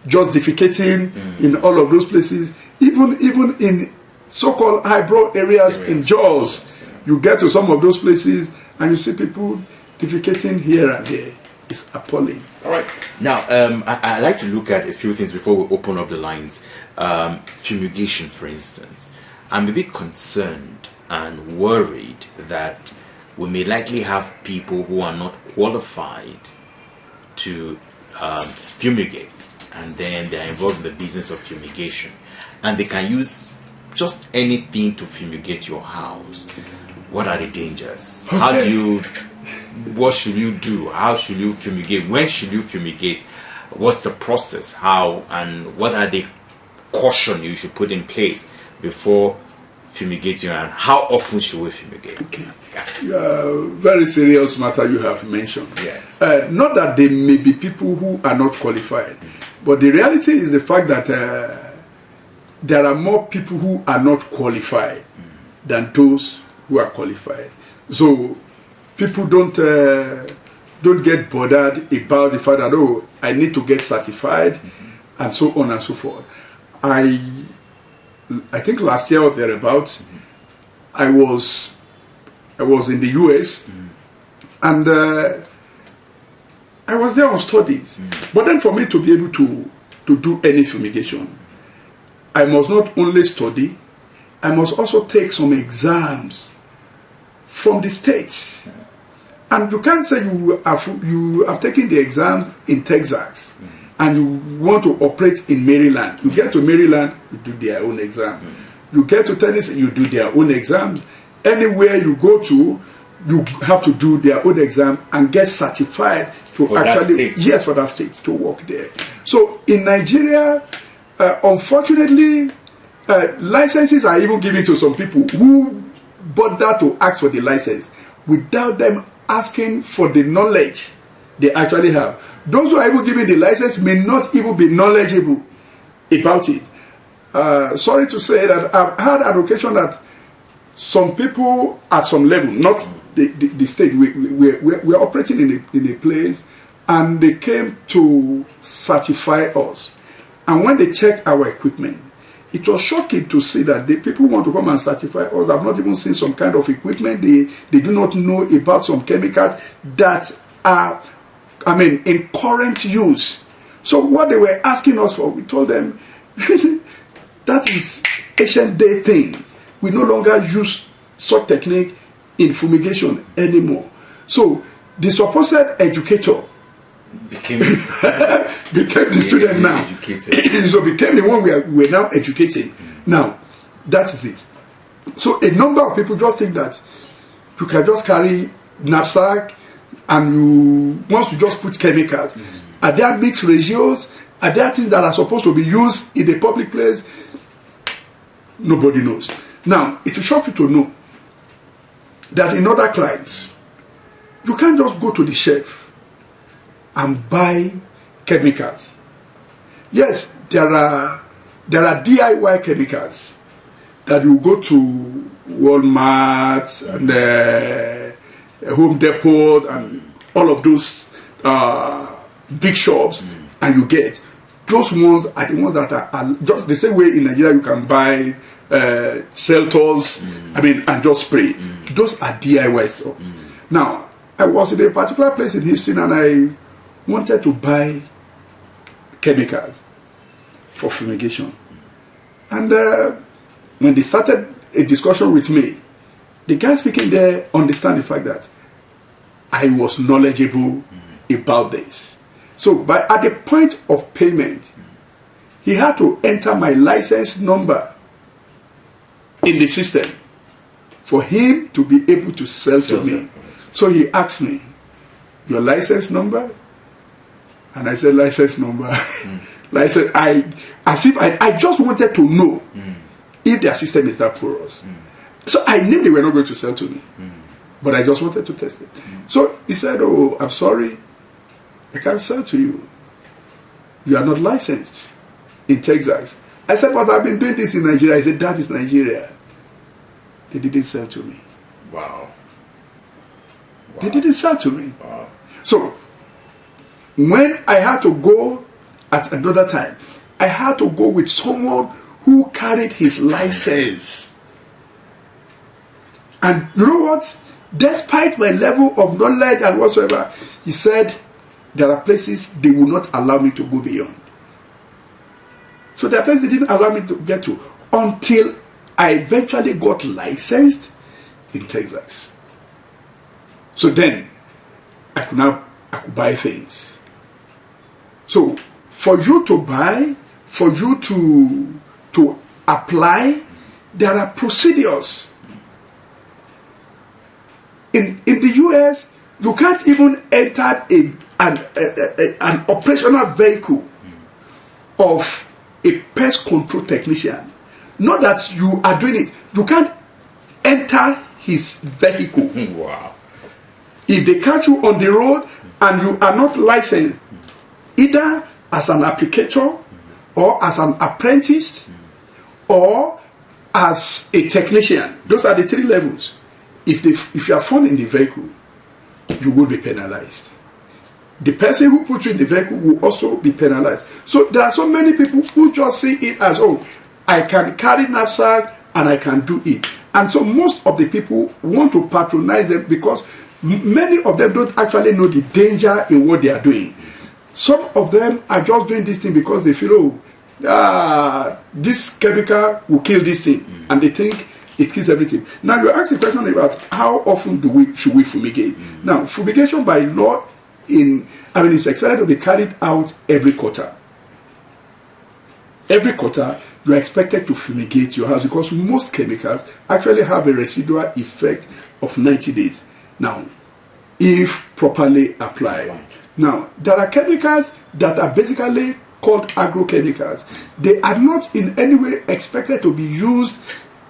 just defecating in all of those places. Even in so-called high-brow areas in Jos, you get to some of those places and you see people defecating here and there. It's appalling. All right. Now, I'd like to look at a few things before we open up the lines. Fumigation, for instance. I'm a bit concerned and worried that we may likely have people who are not qualified to fumigate, and then they're involved in the business of fumigation, and they can use just anything to fumigate your house. What are the dangers? Okay. What should you do? How should you fumigate? When should you fumigate? What's the process? How and what are the caution you should put in place before fumigating, and how often should we fumigate? Okay. Very serious matter you have mentioned. Yes. Not that there may be people who are not qualified, but the reality is the fact that there are more people who are not qualified than those who are qualified. So people don't get bothered about the fact that I need to get certified and so on and so forth. I think last year or thereabouts, I was in the US, and I was there on studies. But then for me to be able to do any fumigation, I must not only study, I must also take some exams from the States. And you can't say you have taken the exams in Texas and you want to operate in Maryland. You get to Maryland, you do their own exam. You get to Tennessee, you do their own exams. Anywhere you go to, you have to do their own exam and get certified to for that state to work there. So in Nigeria, unfortunately, licenses are even given to some people who bother to ask for the license without them asking for the knowledge they actually have. Those who are even given the license may not even be knowledgeable about it. Sorry to say that I've had an occasion that some people at some level, not the state, we're operating in a place, and they came to certify us. And when they check our equipment, it was shocking to see that the people who want to come and certify us have not even seen some kind of equipment. They do not know about some chemicals that are, in current use. So what they were asking us for, we told them, that is ancient day thing. We no longer use such technique in fumigation anymore. So the supposed educator became the student now. So became the one we're now educating. Now, that is it. So a number of people just think that you can just carry knapsack and once you just put chemicals. Are there mixed ratios? Are there things that are supposed to be used in a public place? Nobody knows. Now, it will shock you to know that in other clients, you can't just go to the shelf and buy chemicals. Yes, there are DIY chemicals that you go to Walmart and Home Depot and all of those big shops, and you get. Those ones are the ones that are just the same way in Nigeria you can buy shelters, and just spray. Those are DIY stuff. Now, I was in a particular place in Houston and I wanted to buy chemicals for fumigation. And when they started a discussion with me, the guy speaking there understand the fact that I was knowledgeable about this. So, at the point of payment, he had to enter my license number in the system for him to be able to sell to me. So he asked me, your license number? And I said, license number. License. I just wanted to know if their system is that porous. So I knew they were not going to sell to me. But I just wanted to test it. So he said, oh, I'm sorry, I can't sell to you. You are not licensed in Texas. I said, but I've been doing this in Nigeria. He said, that is Nigeria. They didn't sell to me. Wow. They didn't sell to me. Wow. So, when I had to go at another time, I had to go with someone who carried his license. And you know what? Despite my level of knowledge and whatsoever, he said, there are places they will not allow me to go beyond. So there are places they didn't allow me to get to until I eventually got licensed in Texas. So then I could buy things. So for you to buy, for you to apply, there are procedures. In the US, you can't even enter an operational vehicle of a pest control technician. Not that you are doing it. You can't enter his vehicle. Wow. If they catch you on the road and you are not licensed, either as an applicator or as an apprentice or as a technician, those are the three levels. If you are found in the vehicle, you will be penalized. The person who put you in the vehicle will also be penalized. So there are so many people who just see it as, oh, I can carry knapsack and I can do it. And so most of the people want to patronize them because many of them don't actually know the danger in what they are doing. Some of them are just doing this thing because they feel, this chemical will kill this thing. And they think it kills everything. Now you ask a question about how often should we fumigate? Now, fumigation by law it's expected to be carried out every quarter. Every quarter, you are expected to fumigate your house because most chemicals actually have a residual effect of 90 days. Now, if properly applied. Now, there are chemicals that are basically called agrochemicals. They are not in any way expected to be used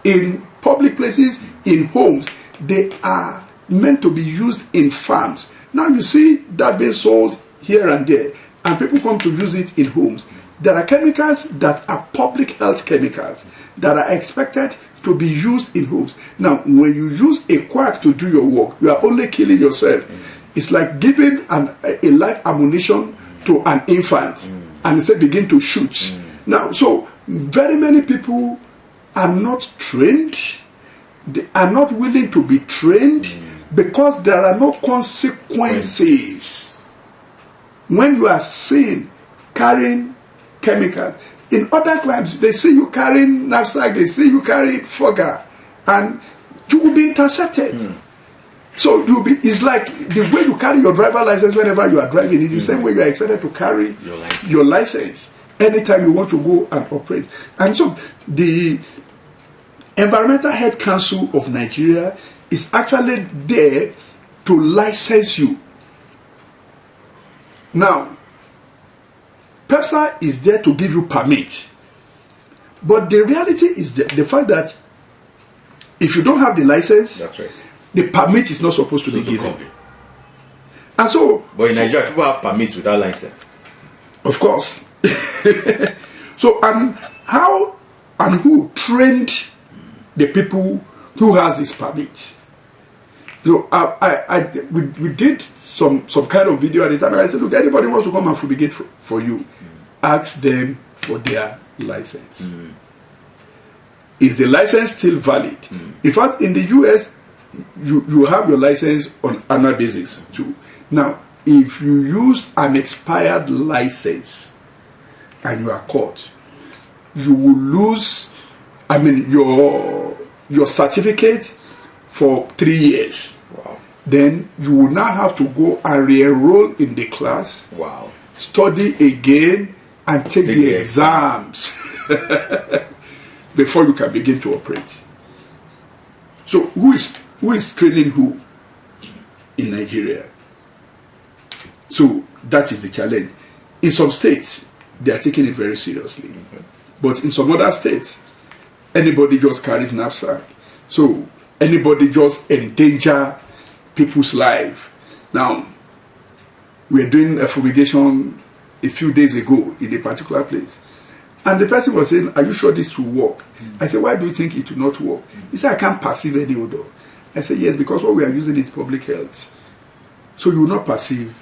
in public places, in homes. They are meant to be used in farms. Now you see that being sold here and there, and people come to use it in homes. There are chemicals that are public health chemicals that are expected to be used in homes. Now, when you use a quack to do your work, you are only killing yourself. It's like giving a live ammunition to an infant and say begin to shoot. Now, so very many people are not trained. They are not willing to be trained because there are no consequences when you are seen carrying chemicals. In other climes, they see you carrying knapsack, they see you carrying fogger, and you will be intercepted. So it's like the way you carry your driver license whenever you are driving is the same way you are expected to carry your license anytime you want to go and operate. And so the Environmental Health Council of Nigeria is actually there to license you. Now, PEPSA is there to give you permit. But the reality is the fact that if you don't have the license, That's right. the permit is not supposed to be given. Copy. And so, But in Nigeria, people have permits without license. of course. So, and how and who trained the people who has this permit? So, we did some kind of video at the time, and I said, look, anybody wants to come and fumigate for you, ask them for their license. Is the license still valid? In fact, in the US, you have your license on annual basis too. Now, if you use an expired license and you are caught, you will lose, your certificate for 3 years. Wow. Then you will now have to go and re-enroll in the class, Wow. study again, and take the exams before you can begin to operate. So who is training who in Nigeria? So that is the challenge. In some states, they are taking it very seriously. But in some other states, anybody just carries knapsack. So anybody just endanger people's life. Now, we were doing a fumigation a few days ago in a particular place. And the person was saying, are you sure this will work? I said, why do you think it will not work? He said, I can't perceive any odor. I said, yes, because what we are using is public health. So you will not perceive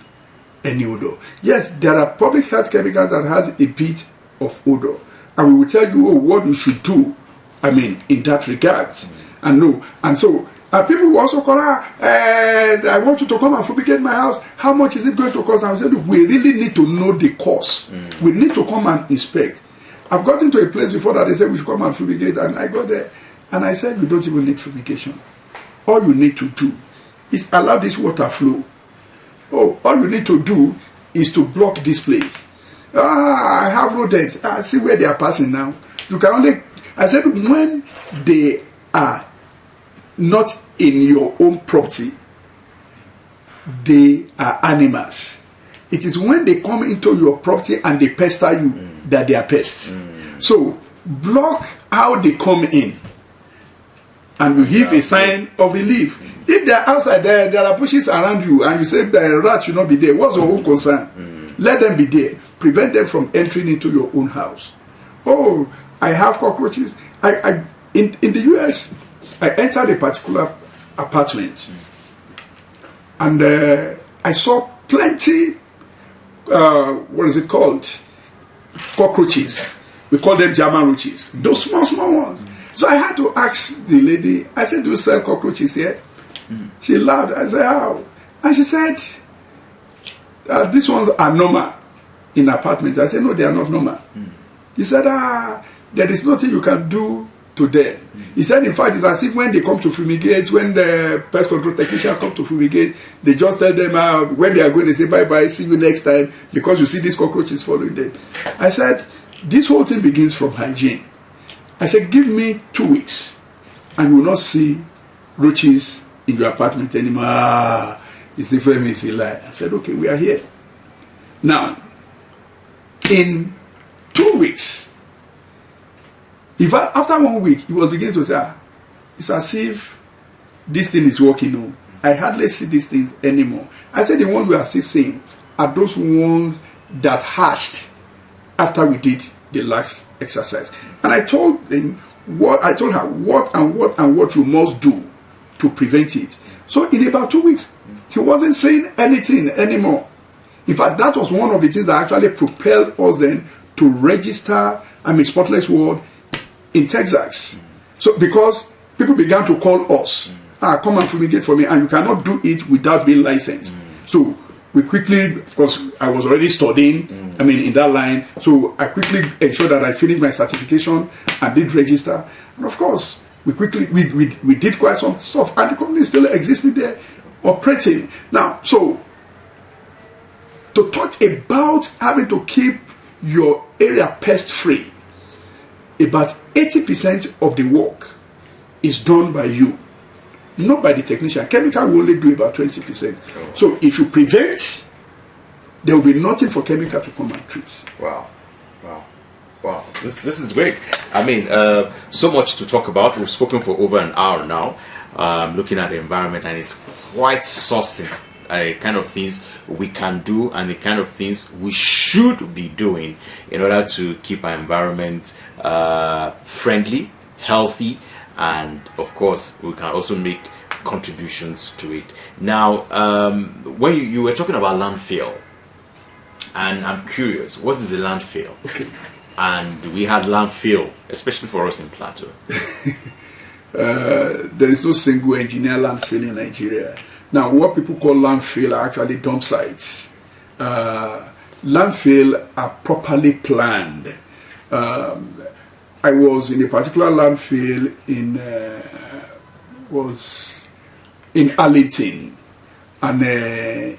any odor. Yes, there are public health chemicals that has a bit of odor. And we will tell you what you should do, in that regard. And so people will also call, I want you to come and fumigate my house. How much is it going to cost? And I said, look, we really need to know the cost. We need to come and inspect. I've gotten to a place before that they said we should come and fumigate, and I got there and I said, you don't even need fumigation. All you need to do is allow this water flow. All you need to do is to block this place. I have rodents. See where they are passing now. You can only, I said, when they are not in your own property, they are animals. It is when they come into your property and they pester you that they are pests. So block how they come in, and you give a sign of relief. If they are outside there are bushes around you, and you say the rat should not be there, what's your own concern? Let them be there. Prevent them from entering into your own house. Oh, I have cockroaches. In the US, I entered a particular apartment, and I saw plenty. What is it called? Cockroaches. We call them German roaches. Those small ones. So I had to ask the lady. I said, "Do you sell cockroaches here?" She laughed. I said, "How?" And she said, "These ones are normal in apartments." I said, "No, they are not normal." He said, "There is nothing you can do to them." He said, in fact, it's as if when they come to fumigate, when the pest control technicians come to fumigate, they just tell them when they are going, they say, bye-bye, see you next time, because you see these cockroaches following them. I said, this whole thing begins from hygiene. I said, give me 2 weeks, and you will not see roaches in your apartment anymore. It's a famous lie. I said, okay, we are here. Now, in 2 weeks, in fact, after 1 week, he was beginning to say, it's as if this thing is working. No, I hardly see these things anymore. I said the ones we are still seeing are those ones that hatched after we did the last exercise. And I told her what you must do to prevent it. So in about 2 weeks, he wasn't saying anything anymore. In fact, that was one of the things that actually propelled us then to register Spotless World in Texas. So because people began to call us, come and fumigate for me, and you cannot do it without being licensed. So we quickly, of course, I was already studying, in that line, so I quickly ensured that I finished my certification and did register. And of course, we did quite some stuff, and the company still existed there, operating. Now, so to talk about having to keep your area pest free, about 80% of the work is done by you, not by the technician. Chemical will only do about 20%. So if you prevent, there will be nothing for chemical to come and treat. Wow. Wow, this is great. I mean, so much to talk about. We've spoken for over an hour now, looking at the environment, and it's quite succinct. Kind of things we can do and the kind of things we should be doing in order to keep our environment friendly, healthy, and of course we can also make contributions to it. Now, when you were talking about landfill, and I'm curious, what is a landfill? Okay. And we had landfill, especially for us in Plateau. There is no single engineer landfill in Nigeria. Now, what people call landfill are actually dump sites. Landfill are properly planned. I was in a particular landfill in Arlington and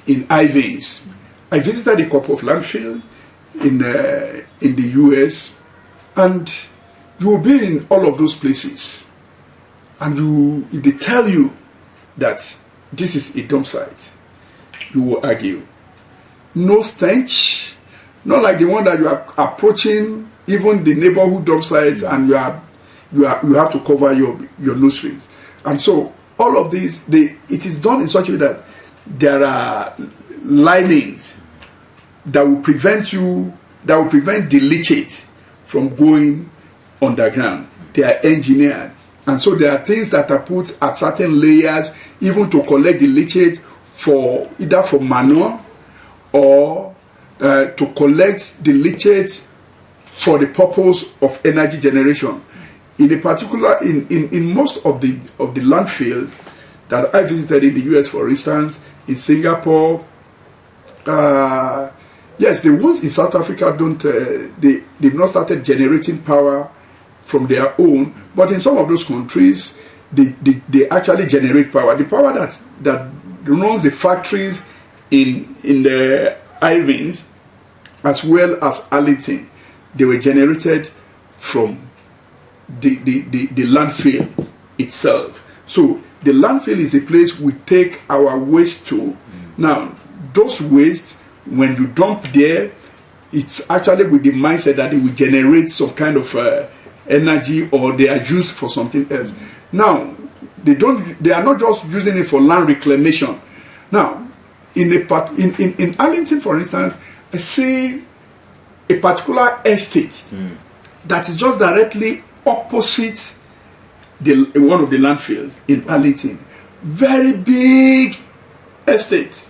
in Ivins. I visited a couple of landfills in the US, and you will be in all of those places, and if they tell you that this is a dump site, you will argue. No stench, not like the one that you are approaching, even the neighborhood dump sites, and you have to cover your nostrils. And so all of these, it is done in such a way that there are linings that will prevent the leachate from going underground. They are engineered. And so there are things that are put at certain layers, even to collect the leachate either for manure or to collect the leachate for the purpose of energy generation. In a particular, in most of the landfill that I visited in the US, for instance, in Singapore, yes, the ones in South Africa they've not started generating power from their own, but in some of those countries, they actually generate power. The power that runs the factories in the Ivins, as well as Arlington, they were generated from the landfill itself. So the landfill is a place we take our waste to. Now, those waste, when you dump there, it's actually with the mindset that they will generate some kind of energy, or they are used for something else. Now, they are not just using it for land reclamation. Now, in Arlington, for instance, I see a particular estate that is just directly opposite one of the landfills in Arlington. Very big estate,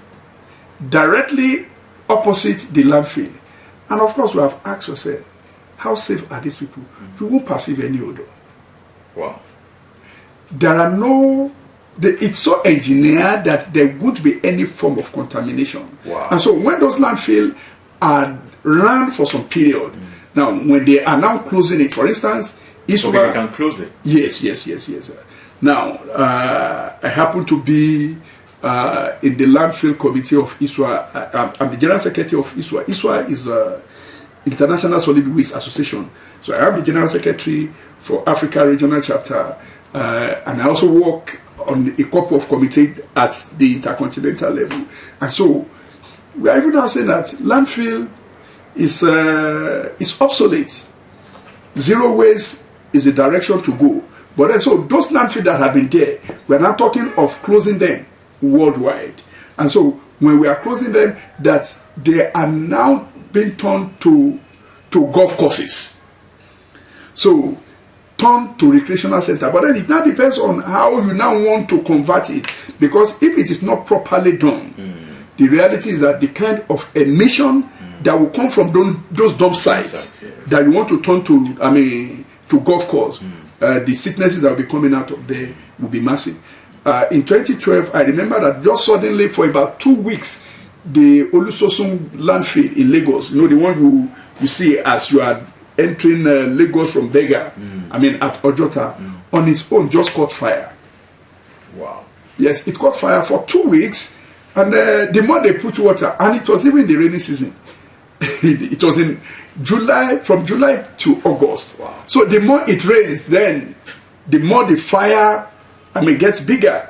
directly opposite the landfill. And of course, we have asked ourselves, how safe are these people? You won't perceive any odor. Wow. It's so engineered that there won't be any form of contamination. Wow. And so when those landfills are run for some period, now when they are now closing it, for instance, so they can close it. Yes. Now, I happen to be in the landfill committee of ISWA. I'm the general secretary of ISWA. ISWA is International Solid Waste Association. So I am the general secretary for Africa Regional Chapter, and I also work on a couple of committees at the intercontinental level. And so we are even now saying that landfill is obsolete. Zero waste is the direction to go. But then, so those landfills that have been there, we are now talking of closing them worldwide. And so when we are closing them, that they are now being turned to golf courses. So turned to recreational center. But then it now depends on how you now want to convert it. Because if it is not properly done, the reality is that the kind of emission that will come from those dump sites that you want to turn to golf course, the sicknesses that will be coming out of there will be massive. In 2012, I remember that just suddenly for about 2 weeks, the Olusosun landfill in Lagos, the one you see as you are entering Lagos from Bega, at Ojota, on its own just caught fire. Wow. Yes, it caught fire for 2 weeks, and the more they put water, and it was even the rainy season. It was in July, from July to August. Wow. So the more it rains, then the more the fire, gets bigger.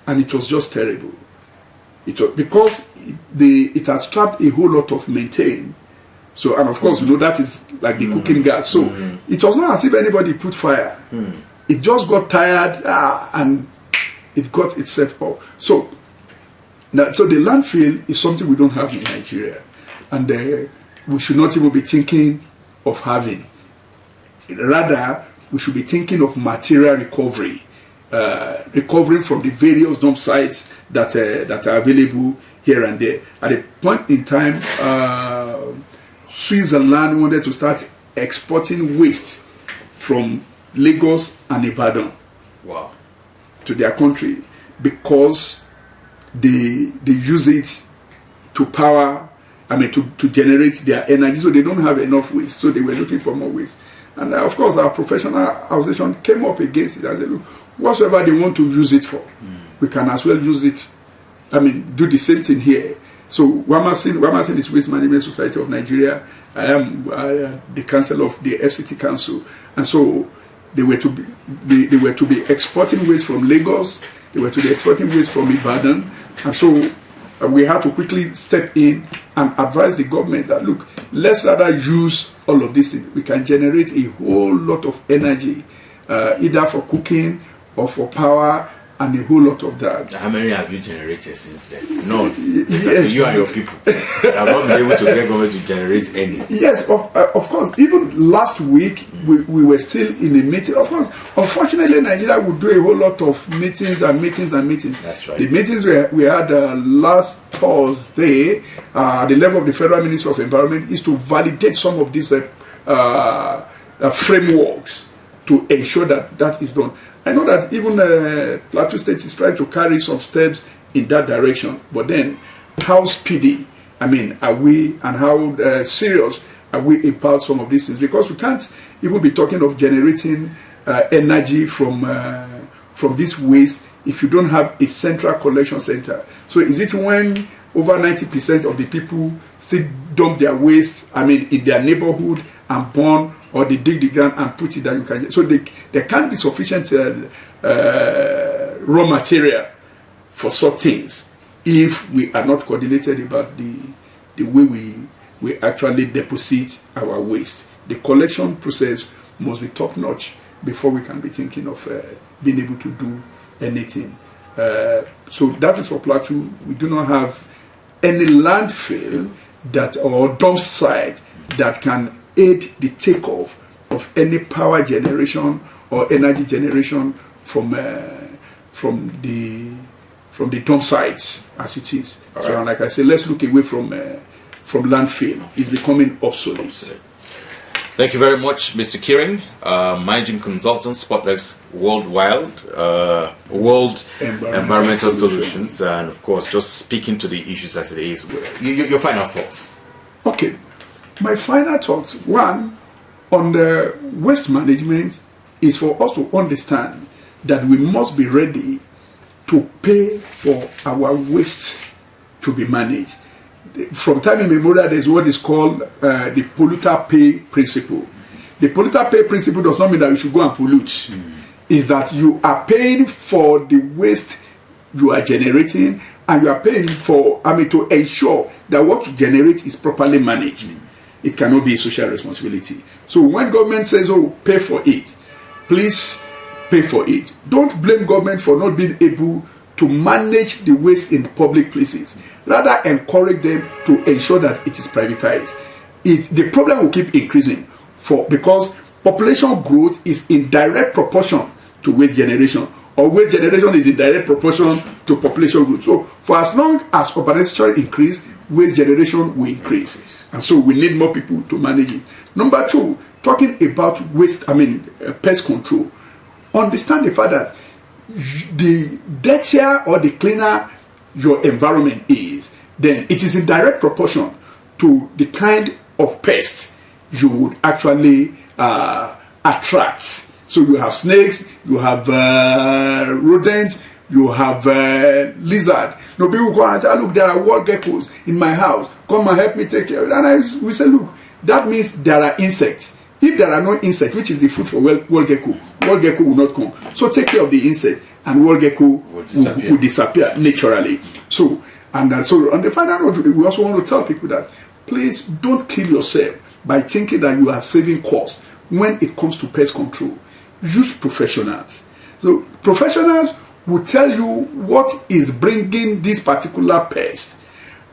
And it was just terrible. It was because it has trapped a whole lot of methane So, and of course, that is like the cooking gas. So it was not as if anybody put fire. It just got tired and it got itself up. So the landfill is something we don't have in Nigeria, and we should not even be thinking of having. Rather, we should be thinking of material recovery, recovering from the various dump sites that are available here and there. At a point in time, Switzerland wanted to start exporting waste from Lagos and Ibadan to their country because they use it to power, to generate their energy, so they don't have enough waste, so they were looking for more waste. And of course, our professional association came up against it and said, look, whatever they want to use it for, we can as well use it, do the same thing here. So Wamasin is Waste Management Society of Nigeria. I am the council of the FCT Council, and so they were to be exporting waste from Lagos. They were to be exporting waste from Ibadan, and so we had to quickly step in and advise the government that, look, let's rather use all of this. We can generate a whole lot of energy, either for cooking or for power, and a whole lot of that. How many have you generated since then? None. Yes. You and your people have not been able to get government to generate any. Yes, of course. Even last week, we were still in a meeting. Of course, unfortunately, Nigeria would do a whole lot of meetings and meetings and meetings. That's right. The meetings we had last Thursday at the level of the Federal Ministry of Environment is to validate some of these frameworks to ensure that is done. I know that even Plateau State is trying to carry some steps in that direction, but then how speedy, are we, and how serious are we about some of these things? Because we can't even be talking of generating energy from this waste if you don't have a central collection center. So is it when over 90% of the people still dump their waste, in their neighborhood and burn, or they dig the ground and put it that you can. So there can't be sufficient raw material for such things if we are not coordinated about the way we actually deposit our waste. The collection process must be top notch before we can be thinking of being able to do anything. So that is for Plateau. We do not have any landfill or dump site that can aid the takeoff of any power generation or energy generation from the dump sites as it is. All so, right. Like I said, let's look away from landfill. It's becoming obsolete. Thank you very much, Mr. Kirin, Managing Consultant, Spotlex World Environmental Solutions, and of course, just speaking to the issues as it is. Your final thoughts. Okay. My final thoughts, one, on the waste management is for us to understand that we must be ready to pay for our waste to be managed. From time immemorial, there is what is called the polluter pay principle. The polluter pay principle does not mean that you should go and pollute. It's that you are paying for the waste you are generating, and you are paying for, to ensure that what you generate is properly managed. It cannot be a social responsibility. So when government says, pay for it, please pay for it. Don't blame government for not being able to manage the waste in public places. Rather, encourage them to ensure that it is privatized. The problem will keep increasing because population growth is in direct proportion to waste generation, or waste generation is in direct proportion to population growth. So for as long as urbanization increase, waste generation will increase. And so we need more people to manage it. Number two, talking about waste, pest control. Understand the fact that the dirtier or the cleaner your environment is, then it is in direct proportion to the kind of pest you would actually attract. So you have snakes, you have rodents, you have lizard. People go and say, look, there are wall geckos in my house. Come and help me take care of it. And we say, look, that means there are insects. If there are no insects, which is the food for wall gecko will not come. So take care of the insect, and wall gecko will disappear naturally. So on the final note, we also want to tell people that please don't kill yourself by thinking that you are saving costs when it comes to pest control. Use professionals. So professionals will tell you what is bringing this particular pest,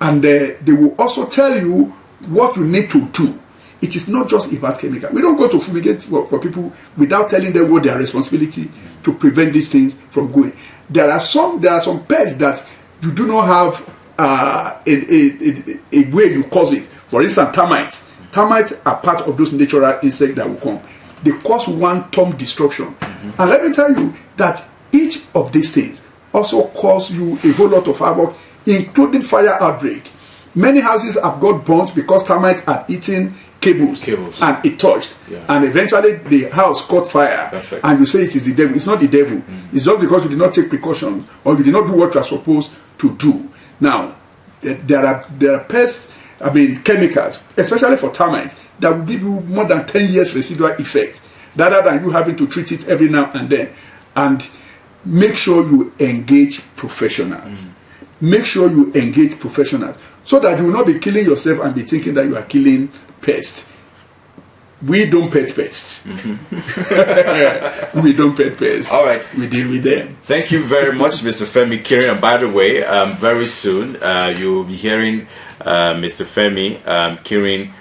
and they will also tell you what you need to do. It is not just about chemical. We don't go to fumigate for people without telling them what their responsibility to prevent these things from going. There are some pests that you do not have a way you cause it. For instance, termites. Termites are part of those natural insects that will come. They cause one-time destruction. And let me tell you that each of these things also cause you a whole lot of havoc, including fire outbreak. Many houses have got burnt because termites are eating cables. And it touched. Yeah. And eventually the house caught fire. Perfect. And you say it is the devil. It's not the devil. It's just because you did not take precautions or you did not do what you are supposed to do. Now, there are pests, chemicals, especially for termites, that will give you more than 10 years residual effect, rather than you having to treat it every now and then. And make sure you engage professionals. Make sure you engage professionals so that you will not be killing yourself and be thinking that you are killing pests. We don't pet pests. We don't pet pests. All right. We deal with them. Thank you very much, Mr. Femi Kirin. And by the way, very soon you'll be hearing Mr. Femi Kirin,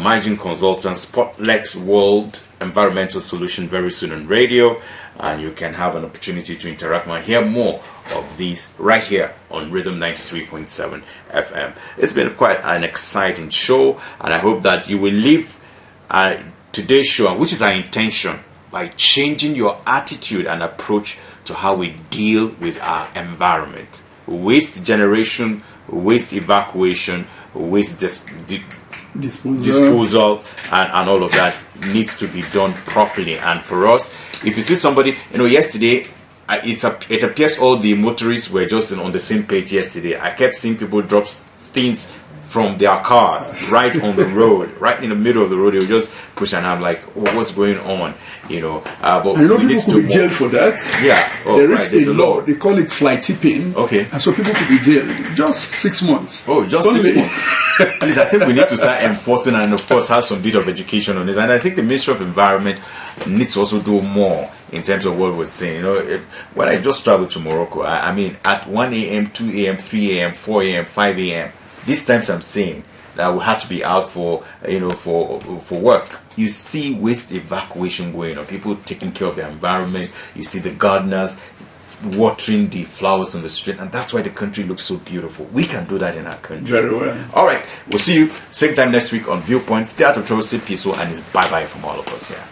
managing consultant, Spotlex World Environmental Solution, very soon on radio. And you can have an opportunity to interact and hear more of these right here on Rhythm 93.7 FM. It's been quite an exciting show, and I hope that you will leave today's show, which is our intention, by changing your attitude and approach to how we deal with our environment. Waste generation, waste evacuation, waste disposal, and all of that needs to be done properly. And for us, if you see somebody, yesterday, it appears all the motorists were just on the same page yesterday. I kept seeing people drop things from their cars right on the road, right in the middle of the road. They would just push, and I'm like, what's going on? But I know people could be jailed for that. Yeah. There is a law. They call it fly tipping. Okay. And so people could be jailed. Just 6 months. Oh, just 6 months. Please, I think we need to start enforcing and, of course, have some bit of education on this. And I think the Ministry of Environment needs to also do more in terms of what we're saying. When I just traveled to Morocco, at 1 a.m., 2 a.m., 3 a.m., 4 a.m., 5 a.m., these times I'm saying that we had to be out for work. You see waste evacuation going on, people taking care of their environment. You see the gardeners watering the flowers on the street, and that's why the country looks so beautiful. We can do that in our country. Very well. All right, we'll see you same time next week on Viewpoint. Stay out of trouble, stay peaceful, and it's bye-bye from all of us here.